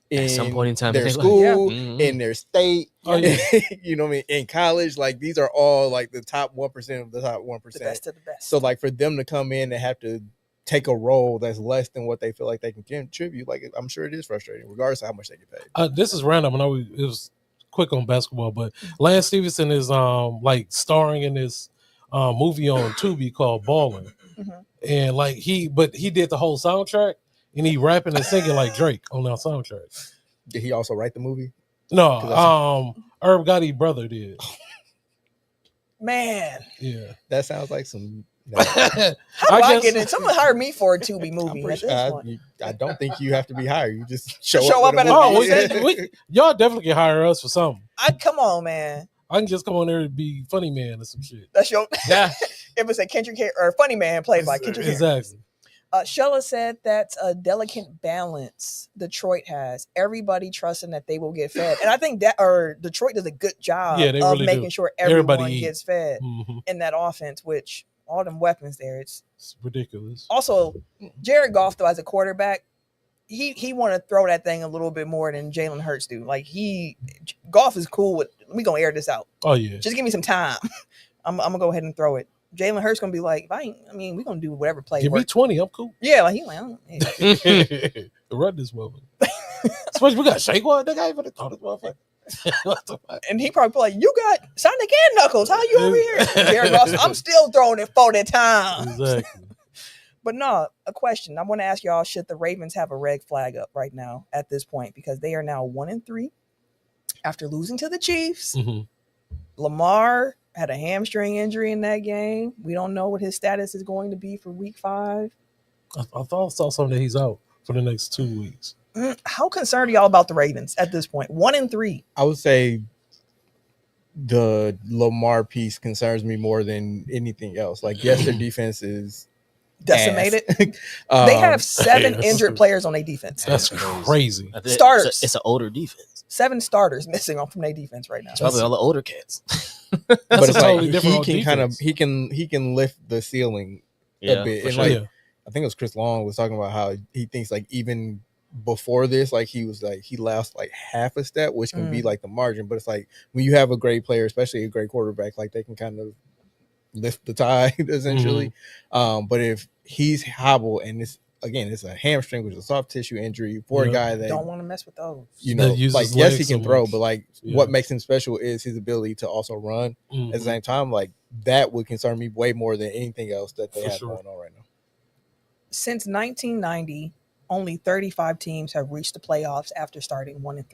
in at some point in time their school, in their state, you know what I mean, in college. Like these are all like the top 1% of the top 1%. The best of the best. So like for them to come in and have to take a role that's less than what they feel like they can contribute, like I'm sure it is frustrating, regardless of how much they get paid. This is random. I know it was quick on basketball, but Lance Stevenson is like starring in this movie on Tubi called Ballin', and like he did the whole soundtrack, and he rapping and singing like Drake on that soundtrack. Did he also write the movie? No, Herb Gotti's brother did. Man, yeah, that sounds like some. How do I get it? Someone hired me for a Tubi movie. I don't think you have to be hired. You just show up at a y'all definitely can hire us for something. Come on, man. I can just come on there and be Funny Man or some shit. That's your yeah. If it's a Kendrick or Funny Man played by Kendrick. Exactly. Shella said that's a delicate balance Detroit has. Everybody trusting that they will get fed. And I think Detroit does a good job of making sure everyone gets fed in that offense, which all them weapons there. It's ridiculous. Also, Jared Goff, though, as a quarterback, he want to throw that thing a little bit more than Jalen Hurts do. Like Goff is cool with, we gonna air this out. Oh yeah. Just give me some time. I'm gonna go ahead and throw it. Jalen Hurts gonna be like, we're gonna do whatever play. Give me 20, I'm cool. Yeah, like he like, run this woman. Especially we got Shaquan. That guy even thought this motherfucker. And he probably like, you got Sonic and Knuckles. How you over here? Jared Goff, I'm still throwing it 40 times. Exactly. But no, a question. I want to ask y'all, should the Ravens have a red flag up right now at this point? Because they are now 1-3 after losing to the Chiefs. Lamar had a hamstring injury in that game. We don't know what his status is going to be for week 5. I thought I saw something that he's out for the next 2 weeks. How concerned are y'all about the Ravens at this point? 1-3. I would say the Lamar piece concerns me more than anything else. Like, yes, their defense is decimated. They have 7 injured players on their defense. That's crazy. Starters. It's an older defense. 7 starters missing from their defense right now. It's probably all the older cats. But it's totally like different he can lift the ceiling a bit. And sure. like I think it was Chris Long was talking about how he thinks like even before this, like he was like he lost like half a step, which can be like the margin. But it's like when you have a great player, especially a great quarterback, like they can kind of lift the tide essentially. But if he's hobbled and it's a hamstring, which is a soft tissue injury for a guy that don't want to mess with those. You know, like yes, he can throw, but like what makes him special is his ability to also run at the same time. Like that would concern me way more than anything else that they have going on right now. Since 1990, only 35 teams have reached the playoffs after starting 1-3.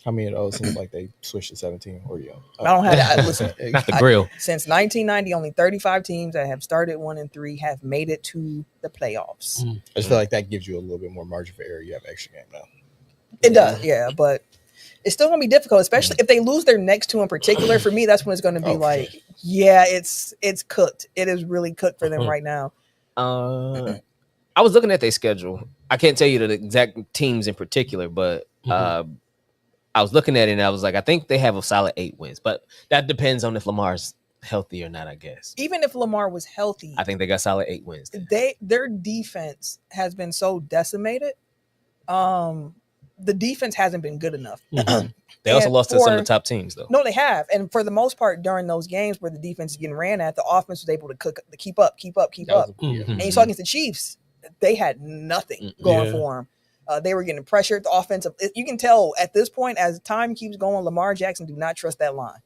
How many of those seems like they switched to 17 or I don't have that. Listen, not the grill. Since 1990, only 35 teams that have started 1-3 have made it to the playoffs. I just feel like that gives you a little bit more margin for error. You have extra game now. It does, yeah, but it's still gonna be difficult, especially if they lose their next 2 in particular. For me, that's when it's gonna be it's cooked. It is really cooked for them right now. I was looking at their schedule. I can't tell you the exact teams in particular, but I was looking at it and I was like, I think they have a solid 8 wins, but that depends on if Lamar's healthy or not, I guess. Even if Lamar was healthy, I think they got solid 8 wins. Their defense has been so decimated. The defense hasn't been good enough. They also lost to some of the top teams, though. No, they have. And for the most part, during those games where the defense is getting ran at, the offense was able to keep up. And you saw against the Chiefs, they had nothing going for them. They were getting pressured. The offensive, you can tell at this point, as time keeps going, Lamar Jackson do not trust that line.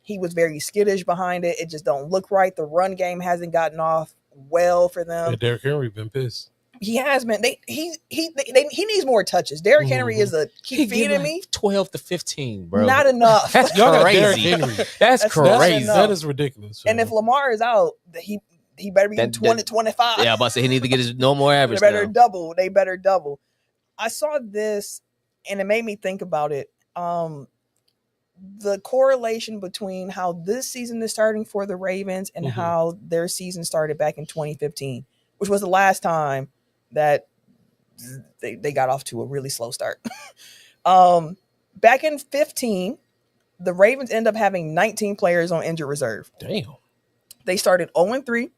He was very skittish behind it. It just don't look right. The run game hasn't gotten off well for them. Yeah, Derrick Henry been pissed. He has been. He needs more touches. Derrick Henry is keep feeding me 12 to 15, bro. Not enough. That's crazy. That's crazy. That is ridiculous. And if Lamar is out, he better be 20-25. Yeah, I'm about to say he needs to get his no more average. They better double. I saw this and it made me think about it. The correlation between how this season is starting for the Ravens and how their season started back in 2015, which was the last time that they got off to a really slow start. Back in 15, the Ravens end up having 19 players on injured reserve. Damn. They started 0-3.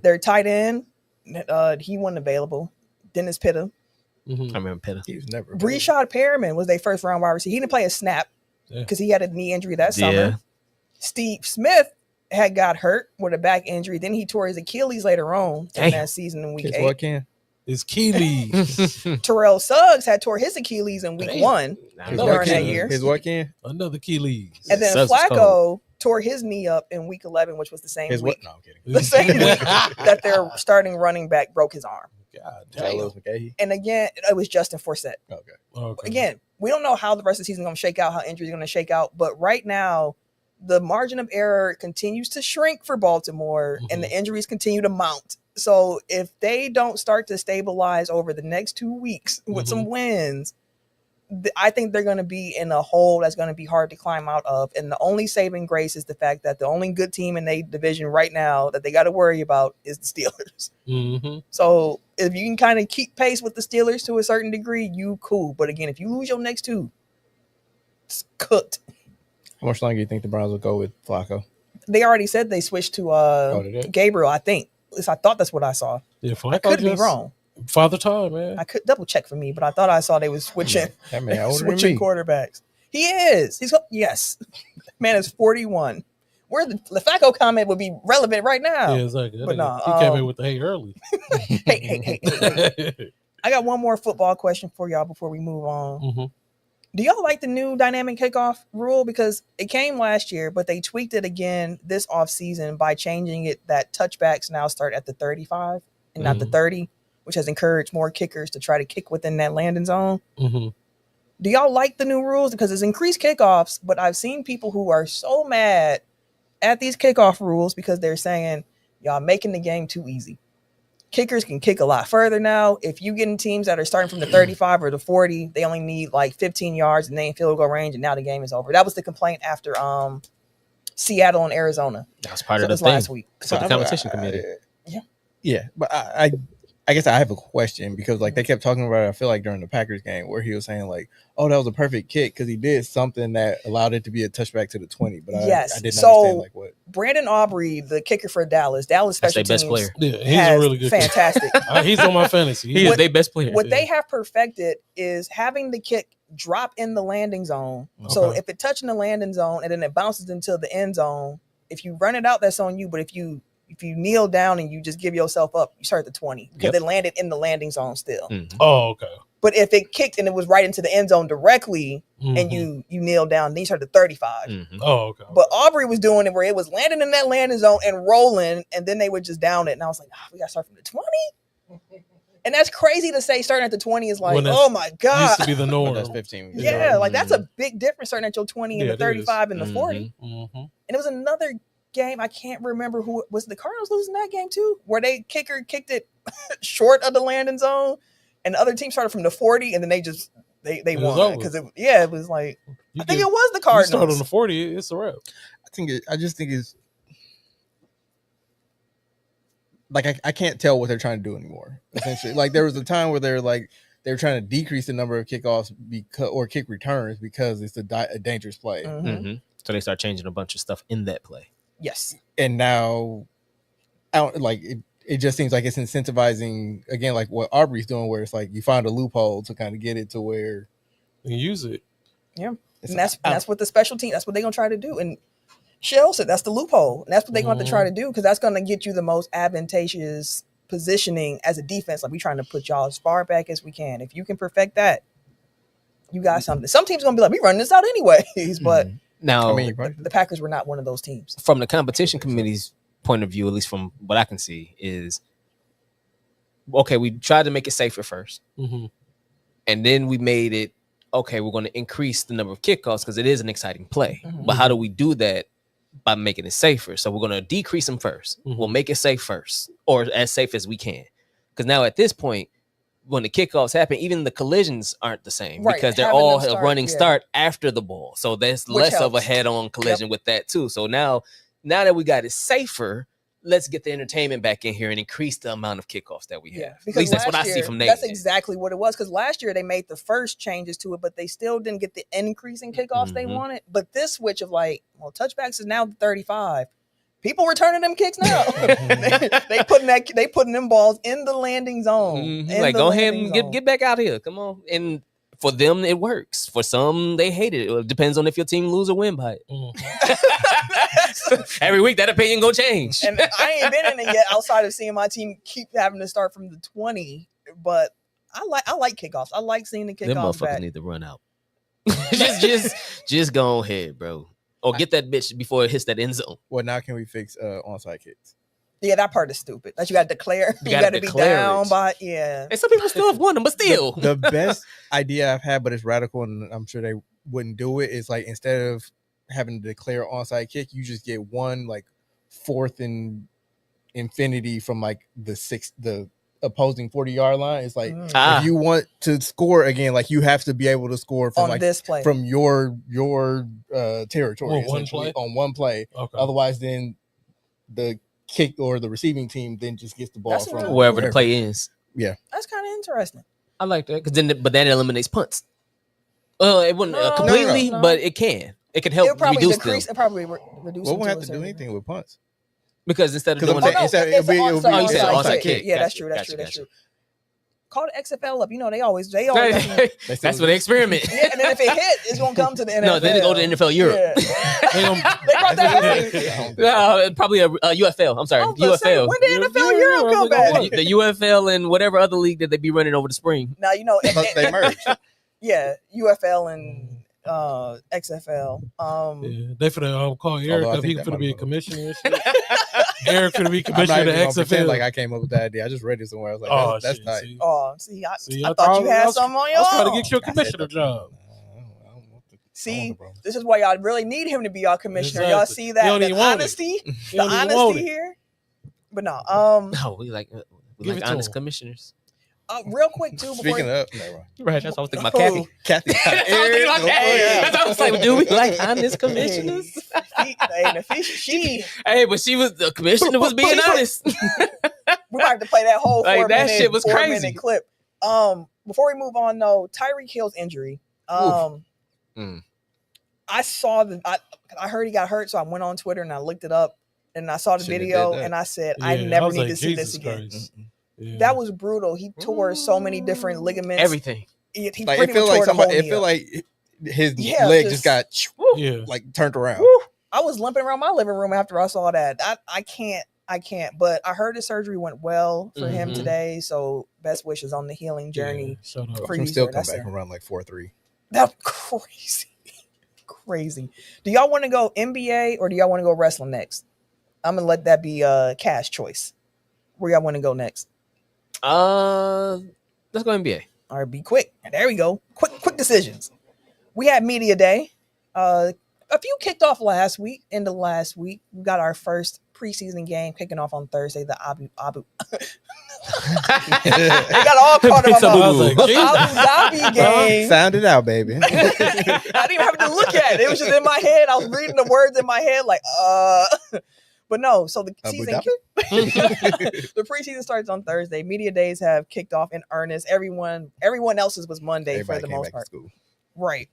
Their tight end, he wasn't available. Dennis Pitta. I remember Pitta. He was never. Breshad Perriman was their first round wide receiver. He didn't play a snap because he had a knee injury that summer. Steve Smith had got hurt with a back injury. Then he tore his Achilles later on in that season in week 8. His Achilles. Terrell Suggs had tore his Achilles in week 1 during that year. His what can? Another Achilles. And then Flacco tore his knee up in week 11, which was the same week. No, I'm kidding. The same week that their starting running back broke his arm. God damn. And again, it was Justin Forsett. Okay. Again, we don't know how the rest of the season is going to shake out, how injuries are going to shake out. But right now, the margin of error continues to shrink for Baltimore and the injuries continue to mount. So if they don't start to stabilize over the next 2 weeks with some wins, I think they're going to be in a hole that's going to be hard to climb out of. And the only saving grace is the fact that the only good team in their division right now that they got to worry about is the Steelers. So if you can kind of keep pace with the Steelers to a certain degree, you cool. But again, if you lose your next 2, it's cooked. How much longer do you think the Browns will go with Flacco? They already said they switched to Gabriel, I think. At least I thought that's what I saw. Yeah, I could be wrong. Father Time, man. I could double check for me, but I thought I saw they was switching quarterbacks. He is. Yes. Man is 41. Where the Flacco comment would be relevant right now. Yeah, exactly. But no, he came in with the hey early. Hey. I got one more football question for y'all before we move on. Do y'all like the new dynamic kickoff rule? Because it came last year, but they tweaked it again this offseason by changing it that touchbacks now start at the 35 and not the 30, which has encouraged more kickers to try to kick within that landing zone. Do y'all like the new rules? Because it's increased kickoffs, but I've seen people who are so mad at these kickoff rules because they're saying y'all making the game too easy. Kickers can kick a lot further now. If you get in teams that are starting from the 35 or the 40, they only need like 15 yards and they in field goal range, and now the game is over. That was the complaint after Seattle and Arizona. That was part of the the thing. last week. So the competition committee. Yeah, but I guess I have a question because like they kept talking about it, I feel like during the Packers game where he was saying like, oh, that was a perfect kick because he did something that allowed it to be a touchback to the 20. But I didn't understand like what. Brandon Aubrey, the kicker for Dallas special teams, best player. Yeah, he's a really good fantastic. He's on my fantasy. He is their best player. What they have perfected is having the kick drop in the landing zone. Okay. So if it's touching the landing zone and then it bounces into the end zone, if you run it out, that's on you. But if you kneel down and you just give yourself up, you start at the 20 because it landed in the landing zone still. Mm-hmm. Oh, okay. But if it kicked and it was right into the end zone directly and you kneel down, then you start at 35. Mm-hmm. Oh, okay. But Aubrey was doing it where it was landing in that landing zone and rolling, and then they would just down it. And I was like, we got to start from the 20? And that's crazy to say starting at the 20 is like, oh my God. Used to be the norm. That's 15. Yeah, like that's a big difference starting at your 20 and the 35 and the 40. Mm-hmm. And it was another game, I can't remember who was the Cardinals losing that game too, where they kicker kicked it short of the landing zone, and the other team started from the 40, and then they won because it was like I think it was the Cardinals. You start on the 40, it's a wrap. I just think it's like I can't tell what they're trying to do anymore. Essentially, like there was a time where they're trying to decrease the number of kickoffs or kick returns because it's a dangerous play. Mm-hmm. Mm-hmm. So they start changing a bunch of stuff in that play. Yes. And now, it just seems like it's incentivizing, again, like what Aubrey's doing, where it's like you find a loophole to kind of get it to where you use it. Yeah. And that's what the special team, that's what they're going to try to do. And Shell said that's the loophole. And that's what they're going to try to do because that's going to get you the most advantageous positioning as a defense. Like, we're trying to put y'all as far back as we can. If you can perfect that, you got something. Some teams going to be like, we running this out anyways. But now, the Packers were not one of those teams. From the competition committee's point of view, at least from what I can see, is okay, we tried to make it safer first. Mm-hmm. And then we made it, okay, we're going to increase the number of kickoffs because it is an exciting play. Mm-hmm. But how do we do that? By making it safer. So we're going to decrease them first. Mm-hmm. We'll make it safe first, or as safe as we can. Because now at this point, when the kickoffs happen, even the collisions aren't the same because they're all a running start after the ball. So there's less of a head-on collision with that too. So now that we got it safer, let's get the entertainment back in here and increase the amount of kickoffs that we have. Yeah, at least that's what I see from Nate. That's exactly what it was. Because last year they made the first changes to it, but they still didn't get the increase in kickoffs they wanted. But this switch of touchbacks is now 35. People returning them kicks now. they putting them balls in the landing zone. Mm-hmm. Like, go ahead and get back out here. Come on. And for them, it works. For some, they hate it. It depends on if your team lose or win by it. Every week, that opinion gonna change. And I ain't been in it yet outside of seeing my team keep having to start from the 20. But I like kickoffs. I like seeing the kickoffs. Them motherfuckers back. need to run out. just go ahead, bro. Or get that bitch before it hits that end zone. Well, now can we fix onside kicks? Yeah, that part is stupid. That you got to declare. You got to be down by. Yeah. And some people still have won them, but still. The best idea I've had, but it's radical, and I'm sure they wouldn't do it, is like instead of having to declare onside kick, you just get one like fourth and infinity from like the opposing 40-yard line. It's like if you want to score again, like you have to be able to score from on this play from your territory on one play. Okay. Otherwise, then the kick or the receiving team then just gets the ball from wherever the play is. Yeah, that's kind of interesting. I like that because but that eliminates punts. It wouldn't completely, but it can. It can help reduce them. It probably reduce. We won't have to do anything with punts. Because instead of doing that, you said onside kick. Yeah, that's true. Call the XFL up. You know, they always that's what they experiment. Yeah, and then if it hit, it's gonna come to the NFL. No, then they go to NFL Europe. Yeah. They brought that back. Probably a UFL. I'm sorry, UFL. When did NFL Europe come back? The UFL and whatever other league that they be running over the spring. Now you know they merged. Yeah, UFL and XFL. Yeah, they finna call Eric up. He finna be a commissioner. Eric finna be commissioner of XFL. Like I came up with that idea. I just read it somewhere. I was like, that's tight. See, I thought you had something on your own. I was trying to get you a commissioner job. See, this is why y'all really need him to be y'all commissioner. Exactly. Y'all see that You don't the even want honesty, You the don't even want honesty it. here. But no, No, we like Give it to honest him. commissioners. real quick too. Before Speaking of, never Right, that's what I was thinking about Who? Kathy. Kathy, That's what I was thinking about Kathy. That's what I was like, do we like honest commissioners? she Hey, but the commissioner was being honest. we might have to play that whole Like, 4 that minute, shit was 4 crazy. minute clip. Before we move on though, Tyreek Hill's injury. I saw I heard he got hurt, so I went on Twitter and I looked it up and I saw the video and I said, I never need to see this again. Yeah. That was brutal. He tore so many different ligaments. Everything. He like pretty it feel much like tore the whole somebody. It knee feel up. like his leg just got like turned around. I was limping around my living room after I saw that. I can't. But I heard the surgery went well for him today. So best wishes on the healing journey. Yeah, for I'm you, still sir. come That's back it. and run like 4.3. That's crazy. Crazy. Do y'all want to go NBA or do y'all want to go wrestling next? I'm gonna let that be a cash choice. Where y'all want to go next? Let's go NBA. All right, be quick. There we go. Quick decisions. We had media day. A few kicked off last week. Into last week, we got our first preseason game kicking off on Thursday. The Abu. They got all caught in my mouth. Abu Dhabi game. Sound it out, baby. I didn't even have to look at it. It was just in my head. I was reading the words in my head, like, But no, so the season, the preseason starts on Thursday. Media days have kicked off in earnest. Everyone else's was Monday for the most part. Right.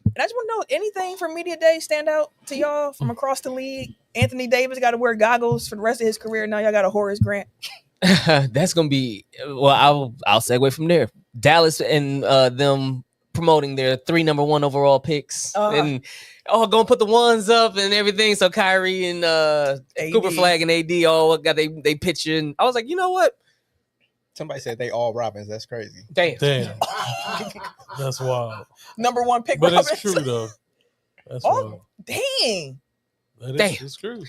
And I just want to know, anything from media day stand out to y'all from across the league? Anthony Davis got to wear goggles for the rest of his career. Now y'all got a Horace Grant. That's gonna be I'll segue from there. Dallas and them promoting their 3 number 1 overall picks and gonna put the ones up and everything. So Kyrie and Cooper Flag and AD all got they picture. And I was like, you know what? Somebody said they all Robins. That's crazy. Damn. That's wild. Number 1 pick. But Robins. it's true though. That's wild. Dang. It's true.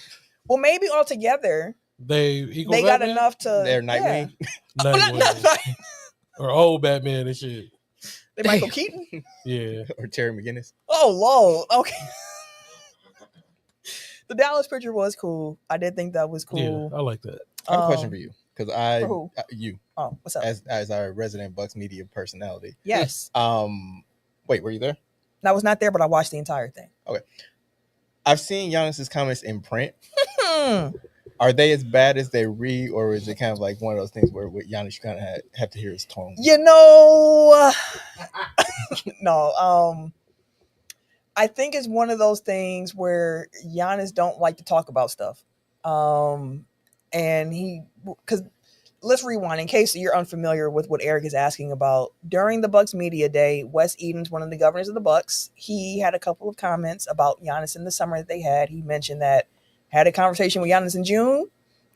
Well, maybe altogether they got Batman? Enough to. They're Nightwing. Nightwing. Or old Batman and shit. They Michael Keaton. Yeah. Or Terry McGinnis. Oh, Lord. Okay. The Dallas picture was cool. I did think that was cool. Yeah, I like that. I have a question for you. Because you. Oh, what's up? As our resident Bucks media personality. Yes. Wait, were you there? I was not there, but I watched the entire thing. Okay. I've seen Giannis's comments in print. Are they as bad as they read, or is it kind of like one of those things where with Giannis you kind of have to hear his tone? You know, no. I think it's one of those things where Giannis don't like to talk about stuff. And because let's rewind in case you're unfamiliar with what Eric is asking about. During the Bucks media day, Wes Edens, one of the governors of the Bucks, he had a couple of comments about Giannis in the summer that they had. He mentioned that had a conversation with Giannis in June,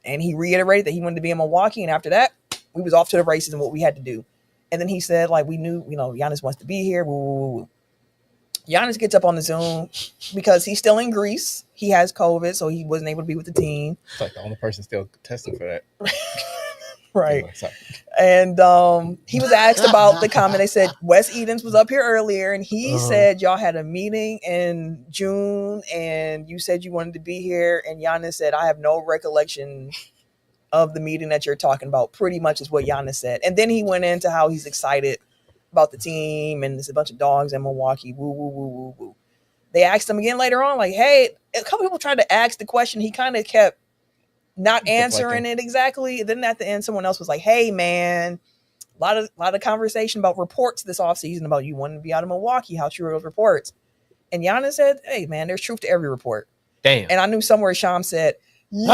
and he reiterated that he wanted to be in Milwaukee. And after that, we was off to the races and what we had to do. And then he said, like, we knew, Giannis wants to be here. Woo, woo, woo. Giannis gets up on the Zoom because he's still in Greece. He has COVID, so he wasn't able to be with the team. It's like the only person still testing for that. Right. Anyway, and he was asked about the comment. They said Wes Edens was up here earlier, and he said y'all had a meeting in June, and you said you wanted to be here. And Giannis said, I have no recollection of the meeting that you're talking about. Pretty much is what Giannis said. And then he went into how he's excited about the team, and there's a bunch of dogs in Milwaukee. Woo, woo, woo, woo, woo. They asked him again later on, like, hey, a couple people tried to ask the question. He kind of kept not answering it exactly. Then at the end, someone else was like, hey, man, a lot of conversation about reports this offseason about you wanting to be out of Milwaukee. How true are those reports? And Giannis said, hey, man, there's truth to every report. Damn. And I knew somewhere Sham said, Eureka!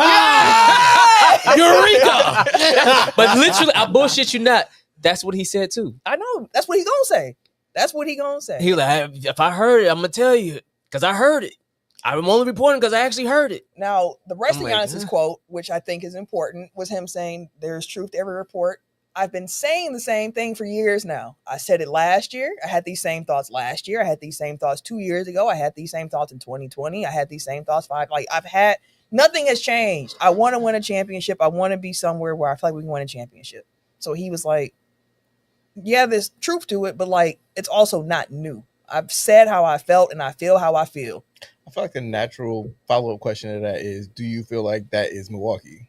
But literally, I bullshit you not. That's what he said too. I know. That's what he's going to say. That's what he's going to say. He was like, if I heard it, I'm going to tell you because I heard it. I'm only reporting because I actually heard it. Now, the rest of Giannis's quote, which I think is important, was him saying, there's truth to every report. I've been saying the same thing for years now. I said it last year. I had these same thoughts last year. I had these same thoughts 2 years ago. I had these same thoughts in 2020. I had these same thoughts nothing has changed. I want to win a championship. I want to be somewhere where I feel like we can win a championship. So he was like, yeah, there's truth to it, but like, it's also not new. I've said how I felt, and I feel how I feel. I feel like the natural follow-up question to that is, do you feel like that is Milwaukee?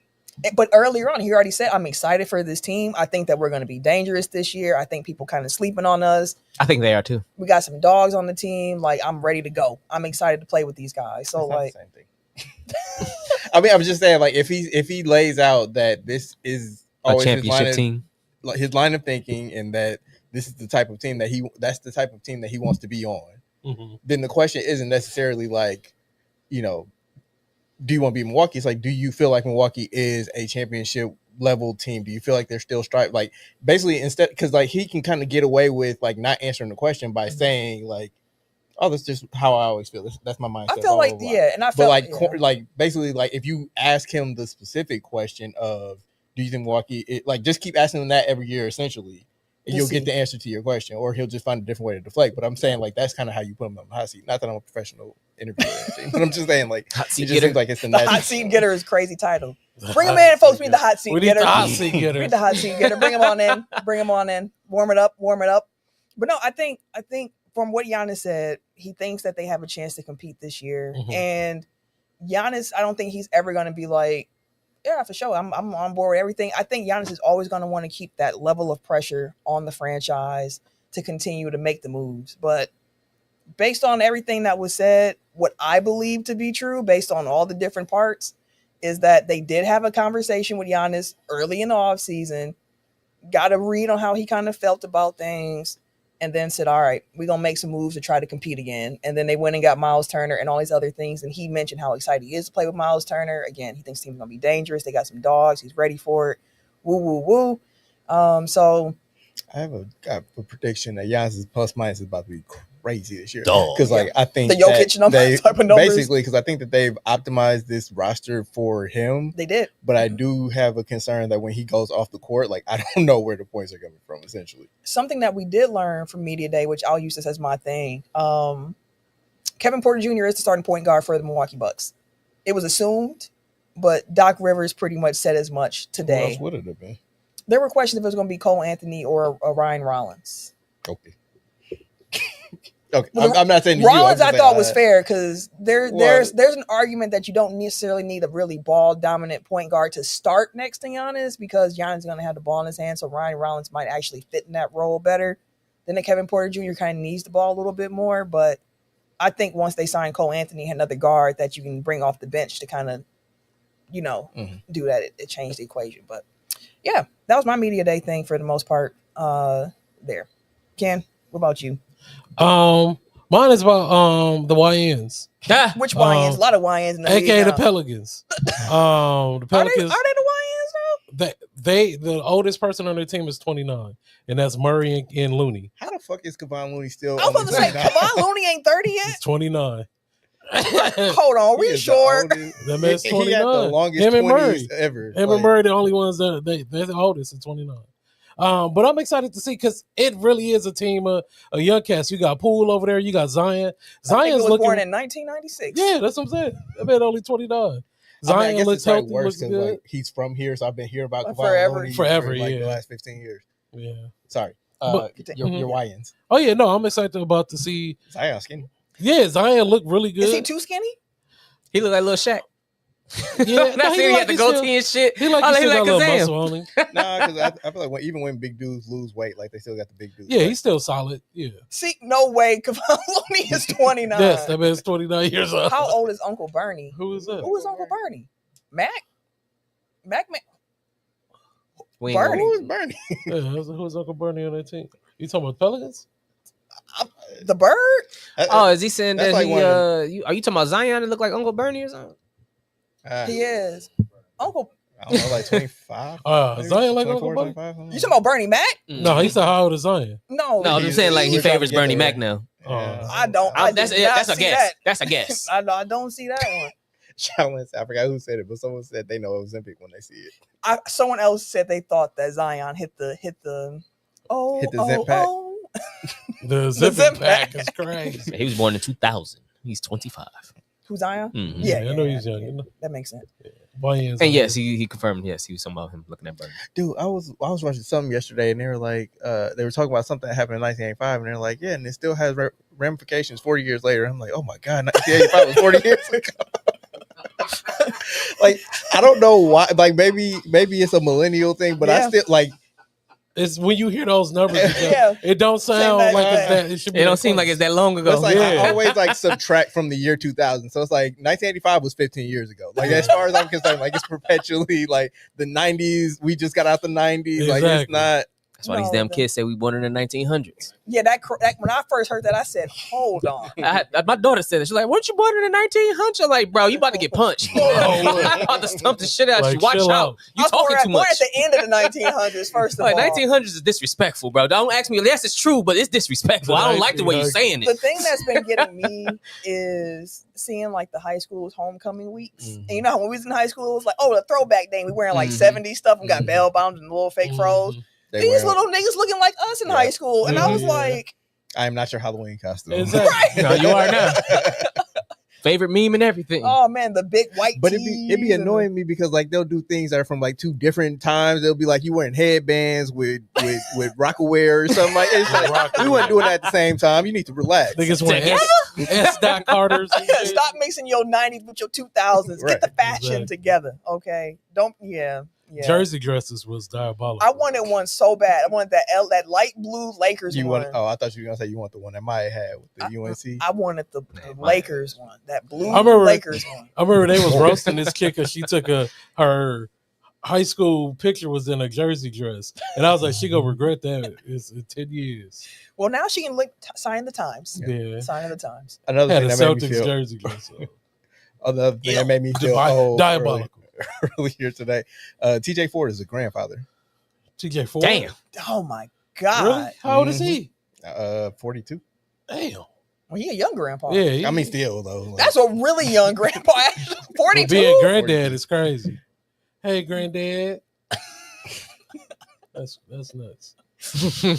But earlier on, he already said, I'm excited for this team. I think that we're going to be dangerous this year. I think people kind of sleeping on us. I think they are too. We got some dogs on the team. Like, I'm ready to go. I'm excited to play with these guys. So, like, the same thing. I mean, I'm just saying, like, if he lays out that this is always a championship team, like his line of thinking, and that this is the type of team that's the type of team that he wants to be on, then the question isn't necessarily like, you know, do you want to be Milwaukee? It's like, do you feel like Milwaukee is a championship level team? Do you feel like they're still striving? Like, basically, instead, because like he can kind of get away with like not answering the question by saying like, "Oh, that's just how I always feel." That's my mindset. I feel like yeah, and I feel like basically like if you ask him the specific question of, "Do you think Milwaukee?" Like just keep asking him that every year, essentially. And you'll get the answer to your question, or he'll just find a different way to deflect. But I'm saying like that's kind of how you put him on the hot seat. Not that I'm a professional interviewer, but I'm just saying like it just seems like it's the hot seat getter is crazy title. Bring him in, folks. We need the hot seat getter. The hot seat getter. We need the hot seat getter. Bring him on in. Bring him on in. Warm it up. But no, I think from what Giannis said, he thinks that they have a chance to compete this year. And Giannis, I don't think he's ever going to be like, yeah, for sure. I'm on board with everything. I think Giannis is always going to want to keep that level of pressure on the franchise to continue to make the moves. But based on everything that was said, what I believe to be true, based on all the different parts, is that they did have a conversation with Giannis early in the offseason, got a read on how he kind of felt about things, and then said, all right, we're going to make some moves to try to compete again. And then they went and got Miles Turner and all these other things. And he mentioned how excited he is to play with Miles Turner. Again, he thinks the team's going to be dangerous. They got some dogs. He's ready for it. Woo, woo, woo. So I have a prediction that Giannis's plus minus is about to be crazy this year. Dog. Because like I think the Jokic numbers, type of numbers. Basically, because I think that they've optimized this roster for him. They did. But I do have a concern that when he goes off the court, like I don't know where the points are coming from, essentially. Something that we did learn from Media Day, which I'll use this as my thing. Kevin Porter Jr. is the starting point guard for the Milwaukee Bucks. It was assumed, but Doc Rivers pretty much said as much today. Who else would it have been? There were questions if it was going to be Cole Anthony or Ryan Rollins. Okay. Okay, I'm not saying Rollins. I thought was fair because there's an argument that you don't necessarily need a really ball dominant point guard to start next to Giannis because Giannis is going to have the ball in his hand, so Ryan Rollins might actually fit in that role better. Then the Kevin Porter Jr. kind of needs the ball a little bit more, but I think once they sign Cole Anthony, another guard that you can bring off the bench to kind of, do that, it changed the equation. But yeah, that was my Media Day thing for the most part. There, Ken, what about you? Mine is about the YNs. Which YNs? A lot of YNs in the aka the Pelicans. The Pelicans are they the YNs though? The oldest person on their team is 29, and that's Murray and Looney. How the fuck is Kevon Looney still? I was about to say Kevon Looney ain't 30 yet. He's 29. Hold on, we sure? That man's 29. He had the longest Him and 20s Murray ever. Him and Murray, the only ones that they're the oldest at 29. But I'm excited to see because it really is a team of young cats. You got Poole over there. You got Zion. Zion's was born in 1996. Yeah, that's what I'm saying. That man only 29. Zion looks healthy. Looks good. Like, he's from here, so I've been hearing about forever for the last 15 years. Yeah. Sorry. Your YNs. Oh yeah, no, I'm excited about to see Zion skinny. Yeah, Zion looked really good. Is he too skinny? He looked like Lil Shaq. Yeah, not saying he had the goatee and shit. He like a little muscle on him. Nah, because I feel like even when big dudes lose weight, like they still got the big dudes. Yeah, he's still solid. Yeah. See, no way. Kevon Looney is 29. Yes, that man's 29 years old. How old is Uncle Bernie? Who is that? Who is Uncle Bernie? Mac. Bernie. Who is Bernie? Yeah, who's Uncle Bernie on that team? You talking about Pelicans? The bird? Is he saying that he? Are you talking about Zion that look like Uncle Bernie or something? He is. Uncle. I don't know, like 25. Zion like Uncle Bernie? You talking about Bernie Mac? No, he said how old is Zion? No, I'm saying like he favors Bernie Mac now. I don't. That's a guess. That's a guess. I don't see that one. I forgot who said it, but someone said they know Ozempic when they see it. Someone else said they thought that Zion hit the Zip pack. The zip pack is crazy. He was born in 2000. He's 25. Who's Zion? Mm-hmm. Yeah, I know he's young. That makes sense. Buy-ins. And yes, he confirmed. Yes, he was talking about him looking at Bernie. Dude, I was watching something yesterday, and they were like, they were talking about something that happened in 1985, and they're like, yeah, and it still has ramifications 40 years later. I'm like, oh my god, 1985 was 40 years ago. Like, I don't know why. Like, maybe it's a millennial thing, but I still like. It's when you hear those numbers, it don't sound like it's that. It should be. It don't seem like it's that long ago. It's like I always like subtract from the year 2000, so it's like 1985 was 15 years ago. Like as far as I'm concerned, like it's perpetually like the 90s. We just got out the 90s. Exactly. Like it's not. That's why these damn kids say we born in the 1900s. Yeah, that when I first heard that, I said, "Hold on." My daughter said it. She's like, "Weren't you born in the 1900s?" I'm like, "Bro, you about to get punched. I'm about to stump the shit out you. Watch out. You talking too much." At the end of the 1900s, first of all. 1900s is disrespectful, bro. Don't ask me. Yes, it's true, but it's disrespectful. I don't like the way you're saying it. The thing that's been getting me is seeing like the high school's homecoming weeks. And you know, when we was in high school, it was like, oh, the throwback thing. We wearing like 70s stuff and got bell bottoms and little fake froze. These little niggas looking like us in high school. And I was like, I am not your Halloween costume. Exactly. Right. No, you are now. Favorite meme and everything. Oh man, the big white but it'd be annoying me because like they'll do things that are from like two different times. They'll be like you wearing headbands with Rockaware or something like it's like we weren't doing that at the same time. You need to relax. Niggas wearing S. Carters. Stop mixing your 90s with your 2000s. Get the fashion together, okay? Don't Yeah. Jersey dresses was diabolical. I wanted one so bad. I wanted that light blue Lakers one. I thought you were gonna say you want the one that Maya had with the UNC. I wanted the Lakers one, that blue Lakers one. I remember they was roasting this kid because she took her high school picture was in a Jersey dress, and I was like, she gonna regret that. It's 10 years. Well, now she can sign the Times. Yeah, sign of the Times. Another had thing a that made me Celtics feel, jersey dress. Another thing that made me feel diabolical. Earlier today, TJ Ford is a grandfather. TJ Ford. Damn. Oh my god. Really? How old is he? 42. Damn. Well, he a young grandpa. Yeah. I mean, still though. Like, that's a really young grandpa. 42. Being granddad is crazy. Hey, granddad. That's nuts. Don't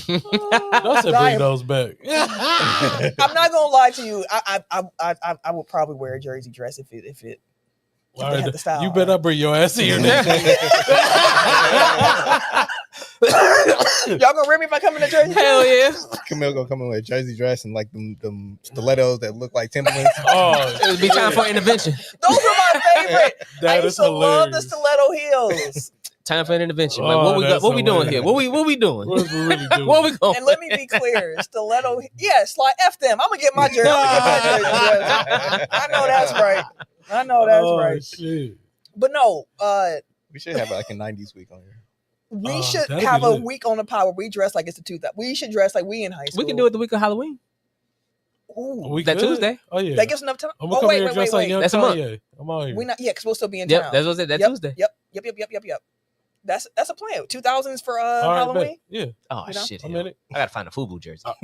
say bring those back. I'm not gonna lie to you. I would probably wear a jersey dress if it. Right, you better bring your ass here. Y'all gonna rip me if I come in a jersey? Hell yeah. Camille gonna come in with a jersey dress and like them stilettos that look like Timberlands. It would be time for intervention. Those are my favorite. I used to love the stiletto heels. Time for an intervention. Like, what we doing here? What we doing? What we really doing? Where we going? And let me be clear, stiletto. Yes, like F them. I'm gonna get my jersey. I know that's right. Right. Shit. But no, we should have like a 90s week on here. We should have a week on the pod where we dress like it's the 2000s. We should dress like we in high school. We can do it the week of Halloween. Ooh, that Tuesday. Oh yeah, that gives enough time. I'm gonna come here dressed like young That's Kanye. I'm out here. We not because we'll still be in town. Yep, that's what I said. That Tuesday. Yep. That's a plan. 2000s for Halloween. Right, yeah. Oh shit! I'm in it. I gotta find a FUBU jersey. I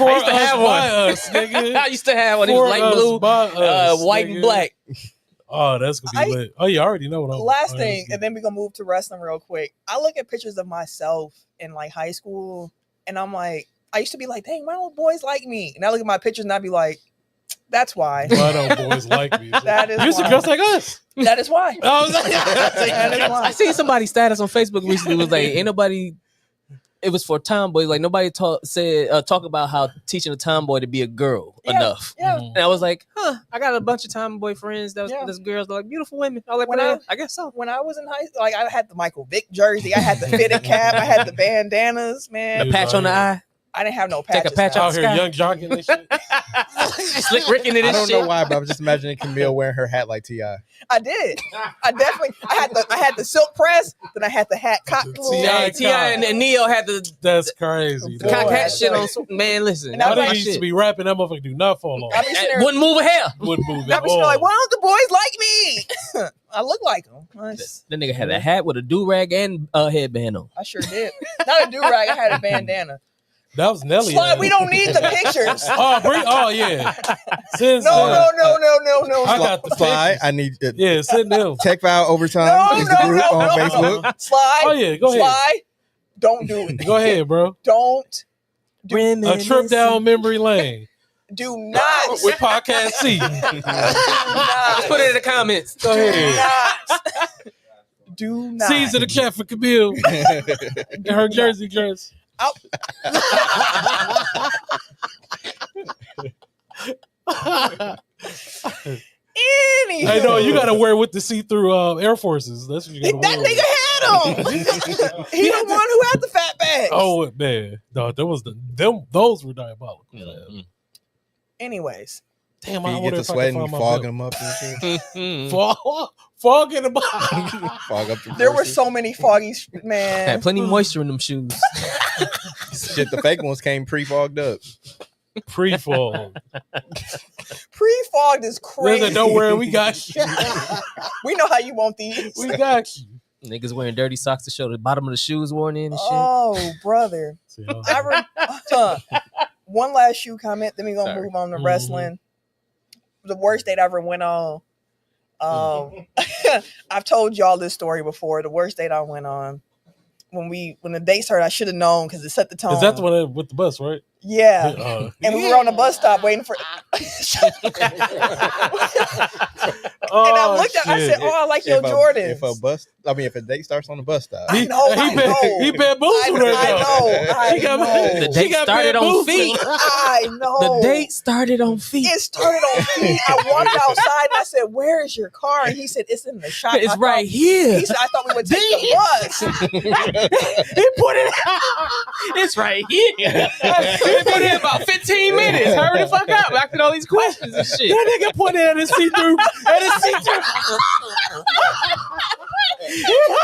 used to have one. I used to have one. It was light blue, white and black. Oh, that's gonna be lit. Oh, you already know what I'm. Last thing, and then we're gonna move to wrestling real quick. I look at pictures of myself in like high school, and I'm like, I used to be like, dang, why don't boys like me? And I look at my pictures and I'd be like, that's why. Why don't boys like me? That is you used to dress like us. That is why. I seen somebody's status on Facebook recently. It was like, ain't nobody. It was for tomboys. Like nobody talk about how teaching a tomboy to be a girl enough. Yeah. And I was like, I got a bunch of tomboy friends. Those girls are like beautiful women. I was like, I guess so. When I was in high school, like I had the Michael Vick jersey, I had the fitted cap, I had the bandanas, man. The patch on the eye. I didn't have no patches. Take a patch out here, young jogging and shit. Slick Ricking it. I don't know why, but I'm just imagining Camille wearing her hat like T.I. I did. I had the silk press, then I had the hat cocked. T.I. and Neo had the. That's crazy. Cock hat shit on. Man, listen. I think he used to be rapping. That motherfucker do not fall off. Wouldn't move a hair. Wouldn't move at all. Like, why don't the boys like me? I look like them. That nigga had a hat with a do-rag and a headband on. I sure did. Not a do-rag. I had a bandana. That was Nelly. Slide, we don't need the pictures. Oh yeah. No. I got the Slide. I need it. Yeah, send them. Tech File Overtime is the group on Facebook. Slide. Oh yeah, go ahead. Slide. Don't do it. Go ahead, bro. Don't do a trip down memory lane. Do not. With podcast C. Just put it in the comments. Go ahead. Do not. C's in the chat for Camille. Her jersey dress. Oh. I know you gotta wear with the see-through Air Forces. That's what you gotta That wear. nigga had them. He the one who had the fat bags. Oh man, no, those were diabolical. Anyways, Damn, You I get wonder to if I sweating, can you find my fogging belt. them up and shit. Fogging them up. Fog up the there were forces. so many foggy man. Had plenty of moisture in them shoes. Shit, the fake ones came pre-fogged up. Pre-fog. Pre-fogged is crazy. Listen, don't worry, we got you. We know how you want these. We got you. Niggas wearing dirty socks to show the bottom of the shoes worn in and shit. Oh, brother. See, One last shoe comment, then we gonna Sorry. move on to Mhm. wrestling. The worst date I ever went on. I've told y'all this story before. The worst date I went on. When the date started, I should have known because it set the tone. Is that the one with the bus, right? Yeah. And we were on the bus stop waiting for. Oh, And I looked at, I said, "Oh, I like your Jordans." If a date starts on the bus stop, I know. He bamboozled her. I know. The date started on feet. I know. The date started on feet. It started on feet. I walked outside and I said, "Where is your car?" And he said, "It's in the shop." It's I right thought- here. He said, "I thought we would take the bus." He put it. It's right here. He put it in about 15 minutes. Hurry the fuck up. Asking all these questions and shit. That nigga put it in his see-through.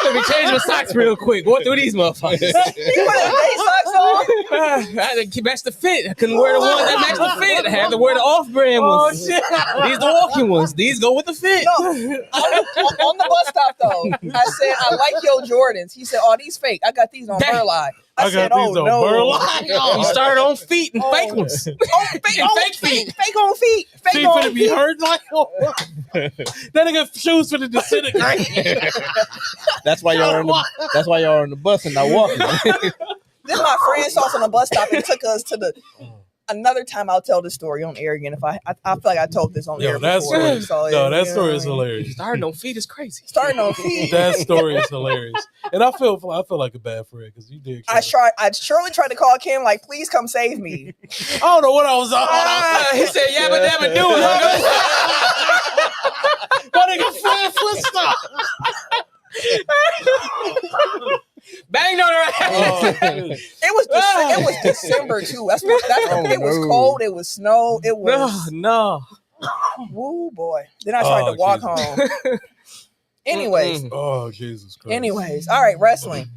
Let me change my socks real quick. Go through these motherfuckers. He put his day socks on. I had to match the fit. I couldn't wear the ones that match the fit. I had to wear the off-brand ones. shit. These the walking ones. These go with the fit. No, on the bus stop though, I said, "I like your Jordans." He said, "Oh, these fake. I got these on Dang. Burline." I said, got these "Oh on no." Burline. You started on feet and fake ones. Oh, fake feet. Fake on feet. Fake She on finna be feet. hurt like that nigga shoes finna disintegrate. that's why y'all are on the bus and not walking. Then my friend saw us on the bus stop and took us to the. Another time I'll tell this story on air again. If I feel like I told this on air That before. story, So, story is hilarious. Starting on feet is crazy. Starting on feet. That story is hilarious, and I feel like a bad friend because you did. I surely tried to call Kim, like, please come save me. I don't know what I was on. He said, "Yabba dabba do it." My nigga flat foot stop. Banged on her ass. It was December too. It was cold. It was snow. It was No. woo boy. Then I tried to walk Jesus. home. Anyways, Oh Jesus Christ. all right, wrestling.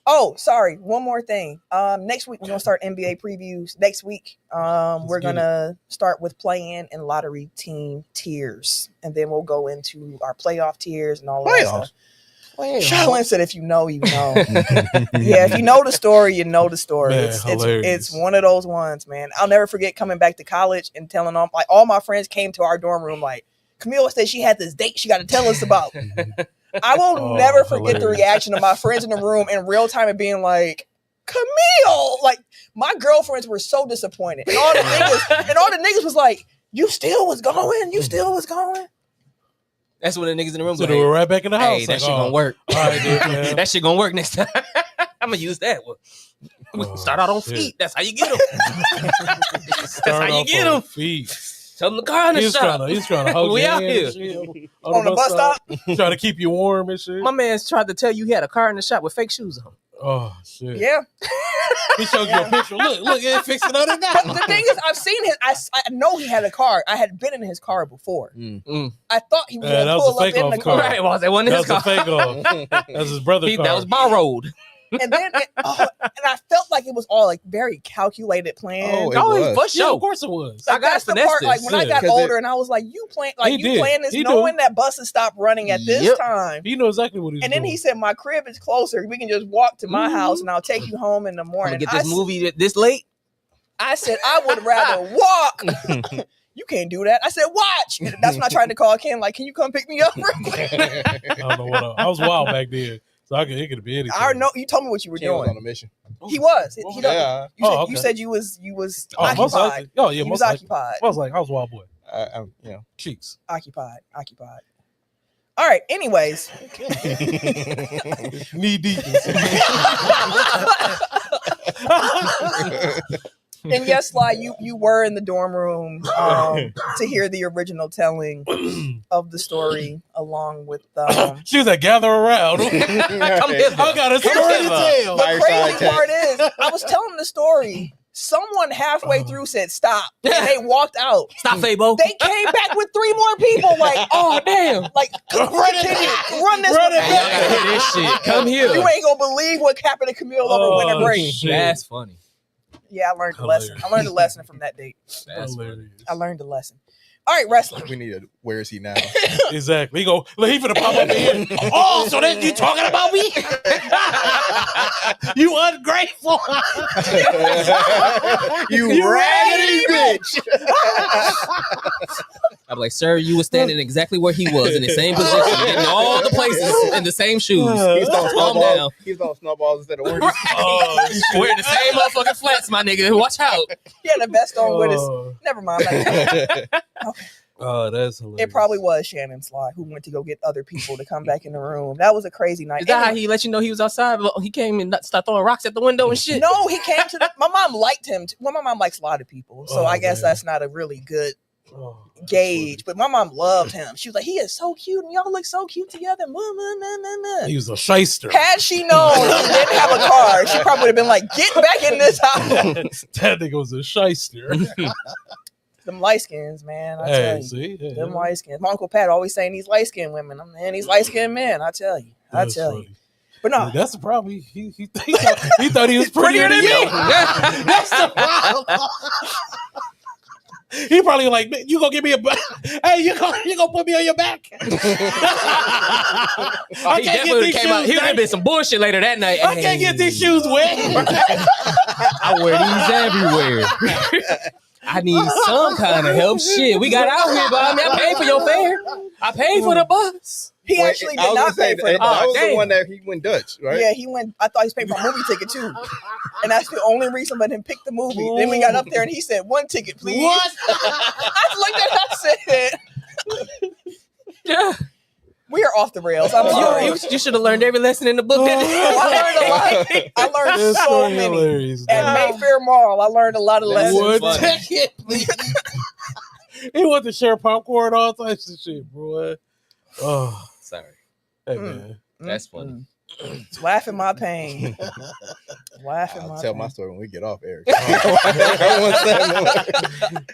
Oh, sorry. One more thing. Next week we're gonna start NBA previews. Next week, we're gonna start with play-in and lottery team tiers, and then we'll go into our playoff tiers and all that stuff. Charlene said, "If you know, you know." Yeah, if you know the story, you know the story. Man, It's one of those ones, man. I'll never forget coming back to college and telling them, like, all my friends came to our dorm room, like, Camille said she had this date she got to tell us about. I will never forget the reaction of my friends in the room in real time and being like, Camille, like, my girlfriends were so disappointed, and all the niggas was like, "You still was going? You still was going?" That's when the niggas in the room So go, they were right back in the house. "Hey, that like, shit gonna work. All right, dude, man. That shit gonna work next time." I'm gonna use that one. We start out on shit. feet. That's how you get them. That's how you off get on them. Feet. Tell them the car in the He's shop. trying to hold We your out hand here. and shit On the bus stop. trying to keep you warm and shit. My man's tried to tell you he had a car in the shop with fake shoes on. Oh shit. Yeah. He showed you a picture. Look, it fixing on it But now. the thing is, I've seen his. I know he had a car. I had been in his car before. I thought he was Yeah, going that to was a pull up fake in the off car. car. Right, well, that wasn't That his was a car. fake off. That's his brother's car. That was borrowed. And then, and I felt like it was all like very calculated plan. Oh, it Oh, was. for Yeah, sure. of course it was. Like, I got that's the finesse part. Like this. when I Yeah. got 'Cause older, and I was like, "You plan this, He knowing that buses stop running at this Yep. time." He knew exactly what he was And then doing. he said, "My crib is closer. We can just walk to my house, and I'll take you home in the I'm morning." gonna get this movie this late. I said, "I would rather walk." You can't do that. I said, "Watch." And that's when I tried to call Ken. Like, "Can you come pick me up?" real quick?" I don't know what I was wild back then, so it could be anything. I know you told me what you were Ken was doing. on a mission. He was. He Yeah. You said you was most occupied. likely. Oh yeah, You was most likely. occupied. I was like, I was wild boy. I'm, Cheeks. Occupied. All right. Anyways, Knee deep. and yes, Sly, you were in the dorm room to hear the original telling of the story, along with. She was like, gather around. Come here. I got a story to tell. The crazy part is, I was telling the story. Someone halfway through said stop, and they walked out. Stop, Fabo. They came back with 3 more people. Like, Oh damn! like Run this. Run it Hey, y'all gotta hear this shit. Come here. You ain't gonna believe what happened to Camille over winter break. Shit. That's funny. Yeah, I learned a lesson. I learned a lesson from that date. That's funny. Hilarious. I learned a lesson. All right, wrestling. we need a where is he now? Exactly. He finna pop up in here. Oh, so that you talking about me? You ungrateful. you raggedy bitch. I'm like, sir, you were standing exactly where he was in the same position, in all the places, in the same shoes. He's throwing Calm snowballs. down. He's throwing snowballs instead of oranges. Oh, shit. Wearing the same motherfucking flats, my nigga. Watch out. He had the best on with his. Oh. Never mind. Like, Oh, that's hilarious. it probably was Shannon Sly who went to go get other people to come back in the room. That was a crazy night. Is that how Anyway, he let you know he was outside? He came and started throwing rocks at the window and shit. no, he came to. My mom liked him. Well, my mom likes a lot of people, so Oh, I guess man. that's not a really good Oh, that's gauge. But my mom loved him. She was like, he is so cute, and y'all look so cute together. funny. He was a shyster. Had she known he didn't have a car, she probably would have been like, get back in this house. That nigga was a shyster. Them light skins, man. I tell Hey, you. see? Yeah, Them light skins. My Uncle Pat always saying these light skinned women. I'm man, these light skinned men. I tell you. that's you. funny. But no, That's the problem. He thought he was prettier than you. That's the problem. He probably like, you gonna give me a hey, you gonna put me on your back? He definitely would have came out. He would have been some bullshit later that night. I can't get these shoes wet. I wear these everywhere. I need some kind of help. Shit, we got out here, but I mean, I paid for your fare. I paid for the bus. he actually did not pay for it. That was damn. the one that he went Dutch, right? Yeah, he went. I thought he was paying for a movie ticket too, and that's the only reason let him pick the movie. Then we got up there and he said, "1 ticket, please." What? I looked at him and I said, Yeah, "We are off the rails." I'm sorry. you should have learned every lesson in the book. I learned a lot. I learned That's so so many. hilarious. At Mayfair Mall, I learned a lot of That's lessons. One funny. ticket, please. He want to share popcorn, all types of shit, bro. Oh, Sorry, hey Mm. man. that's funny. It's laughing my pain. Laughing I'll my tell pain. my story when we get off, Eric. I want that.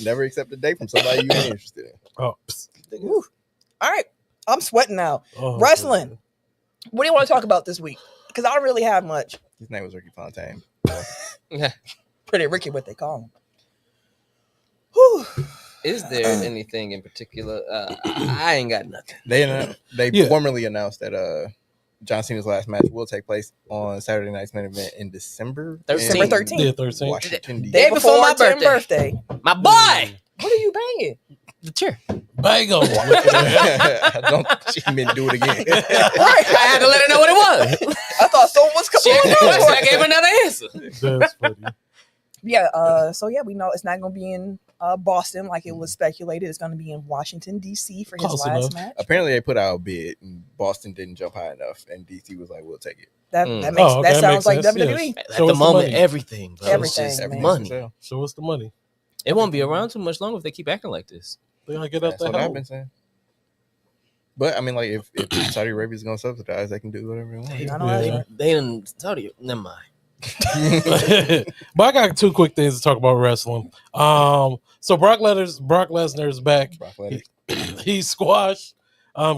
Never accept a date from somebody you ain't interested in. Oh, psst. Whew. All right, I'm sweating now. Oh, Wrestling. What do you want to talk about this week? Because I don't really have much. His name was Ricky Fontaine. Pretty Ricky, what they call him. Whew. Is there anything in particular? I ain't got nothing. They Yeah. formally announced that John Cena's last match will take place on Saturday night's main event in December 13th. December 13th. Yeah, 13. Washington, D.C. Day before my Tim's birthday. birthday. My boy, What are you banging? the chair. Bango. Don't she meant do it again. Right. I had to let her know what it was. I thought someone was She coming had no on. answer. I gave her another answer. That's funny. Yeah, so yeah, we know it's not going to be in Boston like it was speculated. It's going to be in Washington, D.C. for his Close last enough. match. Apparently they put out a bid and Boston didn't jump high enough and DC was like, we'll take it. That Mm. makes Oh, okay, that sounds like makes sense, WWE. yes. At So the what's the moment, money? everything, bro. Everything, It's just man. money. So what's the money? It won't be around too much longer if they keep acting like this. They gotta get up That's the what I've hell. been saying. But I mean, like, if Saudi Arabia is gonna subsidize, they can do whatever they want. I know that's Yeah. right. They didn't Saudi. Never mind. But I got 2 quick things to talk about wrestling. So Brock Lesnar's back. Brock Lesnar. He squashed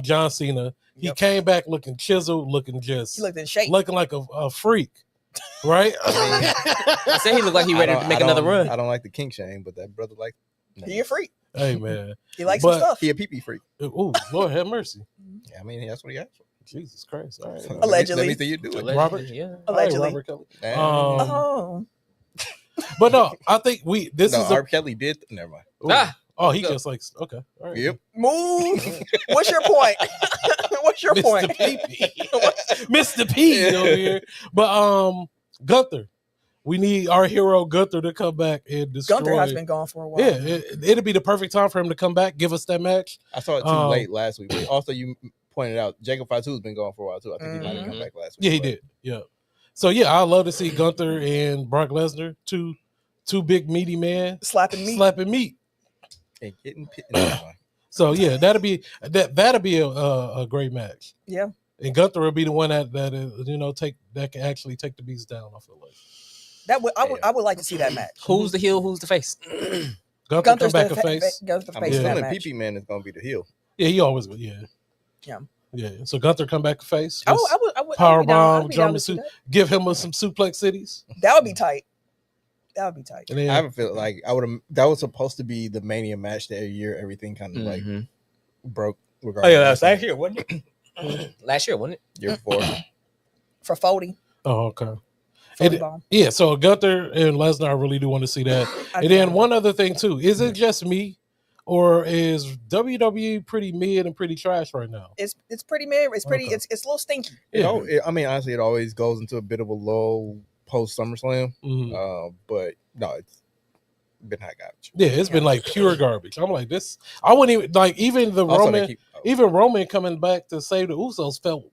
John Cena. He Yep. came back looking chiseled, looking just He looked in shape. looking like a freak, right? I said he looked like he ready I to don't- make I another don't- run. I don't like the kink shame, but that brother like He a freak. Hey man, He likes But- some stuff. he a pee-pee freak. ooh, Lord have mercy. Yeah, I mean, that's what he asked for. Jesus Christ! All right, So Allegedly. Let me see you do it. Allegedly, Robert? yeah. All right, Allegedly. Robert Kelly. Damn. Oh. But no, I think this no, is a, R. Kelly did. Never mind. ooh. Ah, Oh, he go. just likes okay. All right. Yep. Move. What's your point? What's your point? Mr. P. Mr. P over here. But Gunther. We need our hero Gunther to come back and destroy. Gunther has been gone for a while. Yeah, it'd be the perfect time for him to come back, give us that match. I saw it too late last week. But also, you pointed out Jacob Fatu's been gone for a while too. I think he might have come back last week. Yeah, he did. Yeah. So yeah, I'd love to see Gunther and Brock Lesnar, two big meaty men slapping meat and getting pit. So yeah, that'd be a great match. Yeah. And Gunther will be the one that can actually take the beats down. I feel like I would like to see that match. Who's the heel? Who's the face? Gunther's come back a face. Gunther's I'm assuming PP Man is going to be the heel. Yeah, he always would. Yeah. So Gunther come back a face. I would power bomb, German suit. Give him some suplex cities. That would be tight. And then, I have a feel like that was supposed to be the Mania match that year. Everything kind of like broke. Oh yeah, that's last year, wasn't it? Last year, wasn't it? Year before. For 40. Oh, okay. Yeah, so Gunther and Lesnar, I really do want to see that. And then one other thing too, is it just me, or is WWE pretty mid and pretty trash right now? It's pretty mid. It's pretty. Okay. It's a little stinky. Yeah. I mean, honestly, it always goes into a bit of a lull post SummerSlam. But no, it's been hot garbage. Yeah, it's been like pure garbage. I'm like this. I wouldn't even like even the Roman. Even Roman coming back to save the Usos felt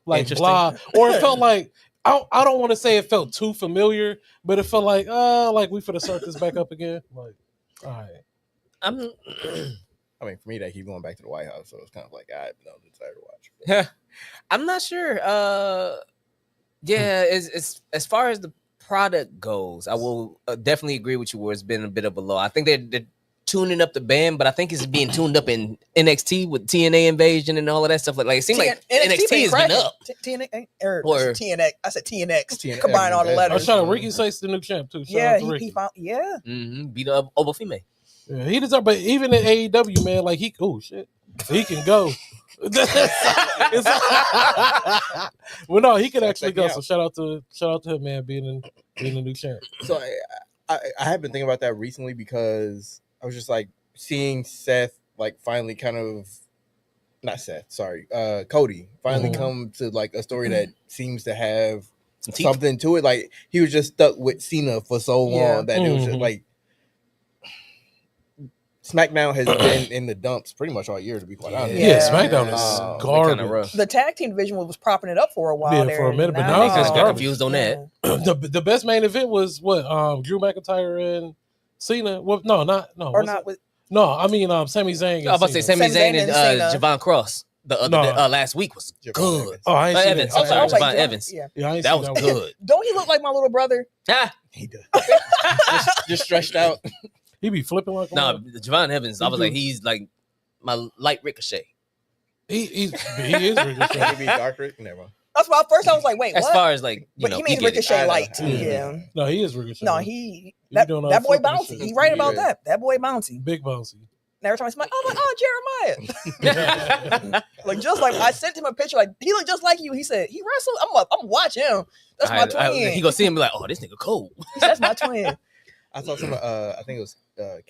like blah, or it felt like. I don't want to say it felt too familiar, but it felt like we finna start this back up again. Like, all right. I mean, for me, they keep going back to the White House, so it's kind of like I have no desire to watch. Yeah, I'm not sure. As far as the product goes, I will definitely agree with you. Where it's been a bit of a low. I think they're tuning up the band, but I think it's being tuned up in NXT with TNA Invasion and all of that stuff. Like it seems like NXT has been up. TNX. I said TNX. Combine all the letters. I was trying to Ricky Say's the new champ too. He found. Beat up over female. Yeah, he deserves. But even in AEW, man, like he can go. Well, no, he can actually go. So shout out to him, man, being the new champ. So I have been thinking about that recently because I was just like seeing Seth like finally kind of Cody finally come to like a story that seems to have something to it. Like he was just stuck with Cena for so long that it was just like SmackDown has been in the dumps pretty much all year, to be quite honest. Yeah, SmackDown is garbage. The tag team division was propping it up for a while. Yeah, for a minute, but now I just got confused on that. The best main event was what Drew McIntyre and Cena. Well, I mean Sami Zayn. I was about to say Sami Zayn and Javon Cross. The other last week was good. Oh, I ain't seen Evans. Javon Evans. Yeah, that was good. Don't he look like my little brother? He does. just stretched out. He be flipping like Javon Evans. I was like, he's like my light Ricochet. He is Ricochet. Maybe dark Ricochet. Never. That's why at first I was like, wait, what? As far as like, he means Ricochet light. Yeah. No, he is Ricochet. No, that boy bouncy. He's right about that. That boy bouncy. Big bouncy. And every time I smile, Jeremiah. Like just like I sent him a picture, like he looked just like you. He said he wrestled. I'm watch him. That's my twin. He gonna see him and be like, oh, this nigga cold. That's my twin. I saw some. I think it was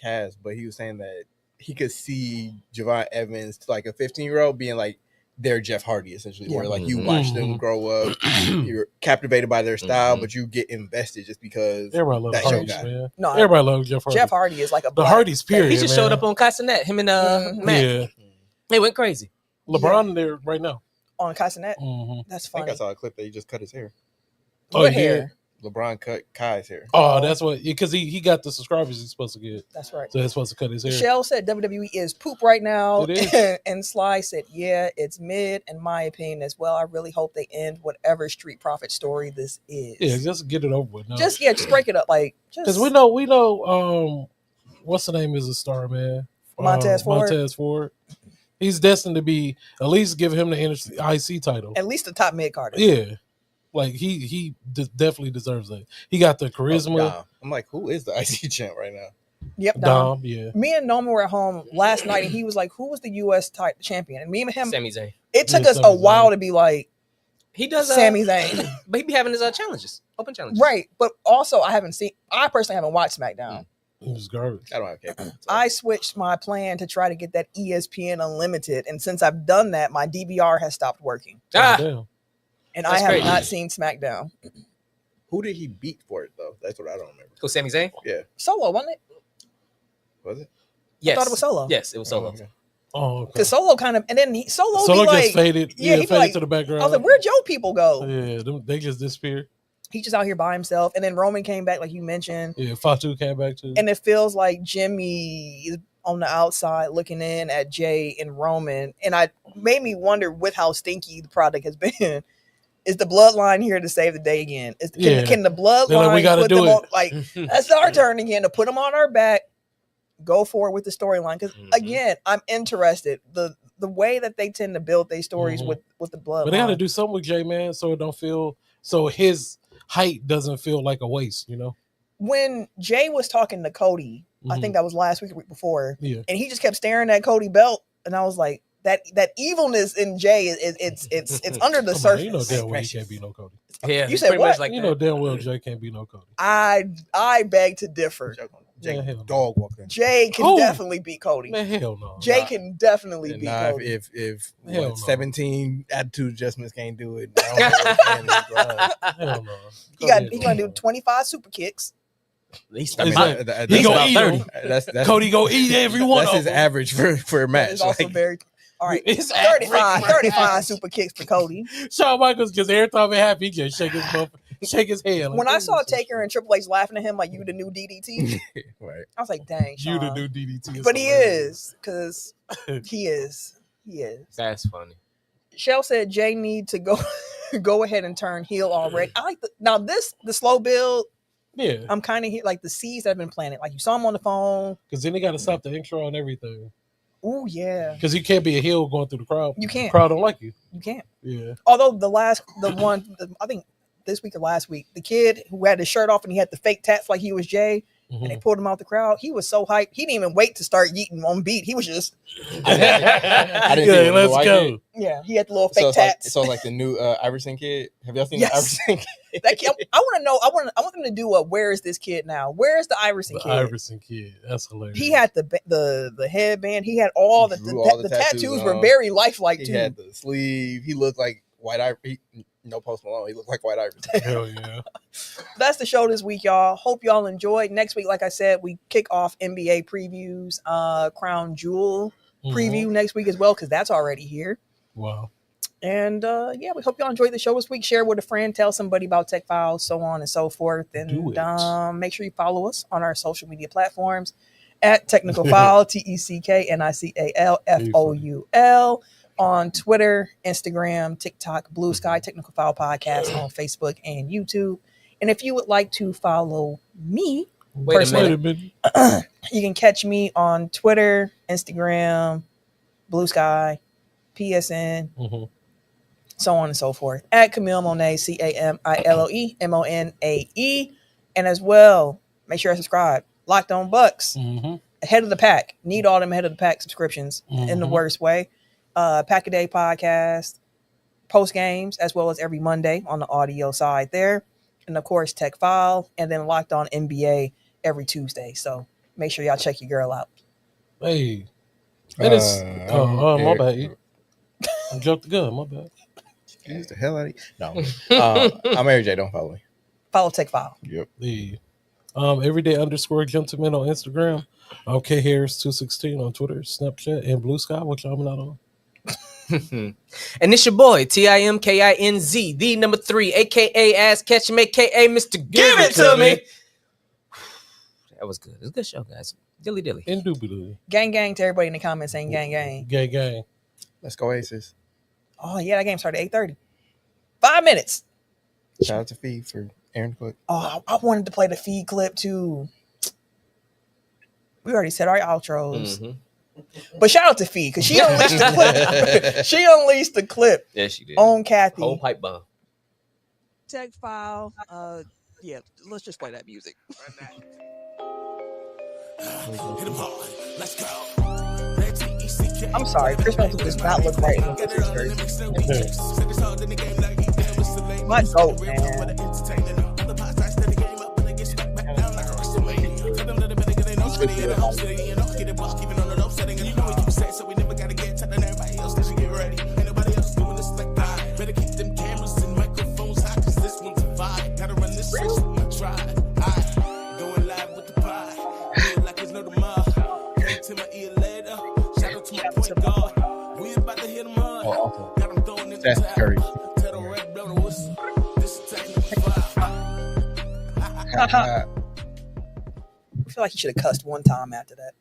Kaz, but he was saying that he could see Javon Evans, like a 15-year-old, being like their Jeff Hardy, essentially, where like you watch them grow up, you're captivated by their style, but you get invested just because everybody loves Hardy, man. No, everybody loves Jeff Hardy. Jeff Hardy is like the Hardy's period. He just showed up on Castanet. Him and Matt. Yeah, they went crazy. LeBron there right now on Castanet. That's funny. I think I saw a clip that he just cut his hair. What hair? LeBron cut Kai's hair. Oh, that's what, because he got the subscribers he's supposed to get. That's right. So he's supposed to cut his hair. Michelle said WWE is poop right now. It is. And Sly said, yeah, it's mid, in my opinion, as well. I really hope they end whatever Street Profit story this is. Yeah, just get it over with. No. Just break it up. Like, because we know, what's the name is a star, man? Montez Ford. He's destined to be, at least give him the IC title. At least the top mid-carder. Yeah. Like he definitely deserves that. He got the charisma. I'm like, who is the IC champ right now? Yep, Dom. Yeah. Me and Norman were at home last night, and he was like, "Who was the U.S. champion?" And me and him, Sami Zayn. It took us a while to be like, he does Sami Zayn, but he be having his challenges, open challenges, right? But also, I personally haven't watched SmackDown. It was garbage. I don't have cable. I switched my plan to try to get that ESPN Unlimited, and since I've done that, my DVR has stopped working. Damn. And I have not seen SmackDown. Who did he beat for it though? That's what I don't remember. Who, Sami Zayn? Yeah, Solo, wasn't it? was it? Yes. I thought it was Solo. Yes, it was Solo. okay. Oh, okay. Because Solo kind of, and then Solo Solo be just like, faded. yeah, Yeah, he be faded like- to the background. I was like, where'd your people go? Yeah, they just disappeared. He's just out here by himself. And then Roman came back, like you mentioned. Yeah, Fatu came back too. And it feels like Jimmy is on the outside looking in at Jay and Roman. And I made me wonder with how stinky the product has been. Is the bloodline here to save the day again? Can the bloodline we gotta put do them it. on, like, that's our turn again to put them on our back, go forward with the storyline. Because again, I'm interested. The way that they tend to build their stories with the bloodline. But they got to do something with Jay, man, so it don't feel, so his height doesn't feel like a waste, you know? When Jay was talking to Cody, I think that was last week or week before, Yeah. and he just kept staring at Cody belt, and I was like, that evilness in Jay it's under the Come on, surface. you know damn well he can't be no Cody. Yeah, You said pretty what? much like You that. know damn well Jay can't be no Cody. I beg to differ. Jake Yeah, hell no. dog walking. Jay can Oh. definitely beat Cody. Man, hell no. Jay Nah. can definitely beat Nah, Cody. if Hell no. 17 attitude adjustments can't do it, I don't know what can, bro. Hell no. He gonna do 25 super kicks. He's I mean, Exactly. that- He that's gonna about eat 30. him. That's Cody go eat every one That's of his them. average for a match. It's also Like, very all right. It's 35 super kicks for Cody. Shawn Michaels just every time he happy, he just shake his head. Like, When I "Ooh, saw this is Taker and Triple H laughing at him like you the new DDT, right. I was like, dang, you the Shawn. new DDT. But he is, because he is. He is. That's funny. Shell said Jay need to go ahead and turn heel already. I like the slow build. Yeah, I'm kind of like the seeds that have been planted. Like you saw him on the phone. because then they got to stop the intro and everything. Ooh, yeah. Because you can't be a heel going through the crowd. You can't. The crowd don't like you. You can't. Yeah. Although I think this week or last week, the kid who had his shirt off and he had the fake tats like he was Jay, and they pulled him out the crowd. He was so hyped. He didn't even wait to start yeeting on beat. He was just, I didn't Yeah, see let's it. go. yeah, he had the little So fake it's like, tats. so like the new Iverson kid. Have y'all seen Yes. the Iverson kid? That kid, I want to know. I want them to do a where is this kid now? Where is the Iverson The kid? Iverson kid. That's hilarious. He had the headband. He had all He the drew all the tattoos tattoos were on. very lifelike He too. had the sleeve. He looked like White Iverson. No Post Malone. He looked like White Iverson. Hell yeah. That's the show this week, y'all. Hope y'all enjoyed. Next week, like I said, we kick off NBA previews, Crown Jewel preview next week as well, because that's already here. Wow. And yeah, we hope y'all enjoyed the show this week. Share with a friend, tell somebody about Tech Files, so on and so forth. And Do it. make sure you follow us on our social media platforms at Technical File, TECKNICALFOUL, on Twitter, Instagram, TikTok, Blue Sky Technical File Podcast on Facebook and YouTube. And if you would like to follow me, Wait a personally, minute. you can catch me on Twitter, Instagram, Blue Sky, PSN, so on and so forth, at Camille Monet, CAMILOE MONAE. And as well, make sure I subscribe. Locked On Bucks, ahead of the pack. Need all them ahead of the pack subscriptions in the worst way. Pack a Day podcast, post games, as well as every Monday on the audio side there. And of course, Tech File, and then Locked On NBA every Tuesday. So make sure y'all check your girl out. Hey. That is. My bad. I jumped the gun. My bad. Excuse the hell out of you. No. I'm Mary J. Don't follow me. Follow Tech File. Yep. The everyday_gentleman on Instagram. K Harris 216 on Twitter, Snapchat, and Blue Sky, which I'm not on. And it's your boy, TIMKINZ, the number 3, aka Ass Catch Him, aka Mr. Give It To Me. That was good. It was a good show, guys. Dilly dilly. Indubitably. Gang gang to everybody in the comments saying gang gang. Gang, gang. Let's go Aces. Oh yeah, that game started at 8:30. 5 minutes. Shout out to Fee for Aaron Cook. Oh, I wanted to play the feed clip too. We already said our outros. But shout out to Fee because she unleashed the clip. She unleashed the clip Yeah, she did. on Kathy. Whole pipe bomb. Tech File. Yeah, let's just play that music. I'm sorry, Chris Middleton does not look right in the shirt. My goat, man. Really? awful. That's Curry. I feel like he should have cussed one time after that.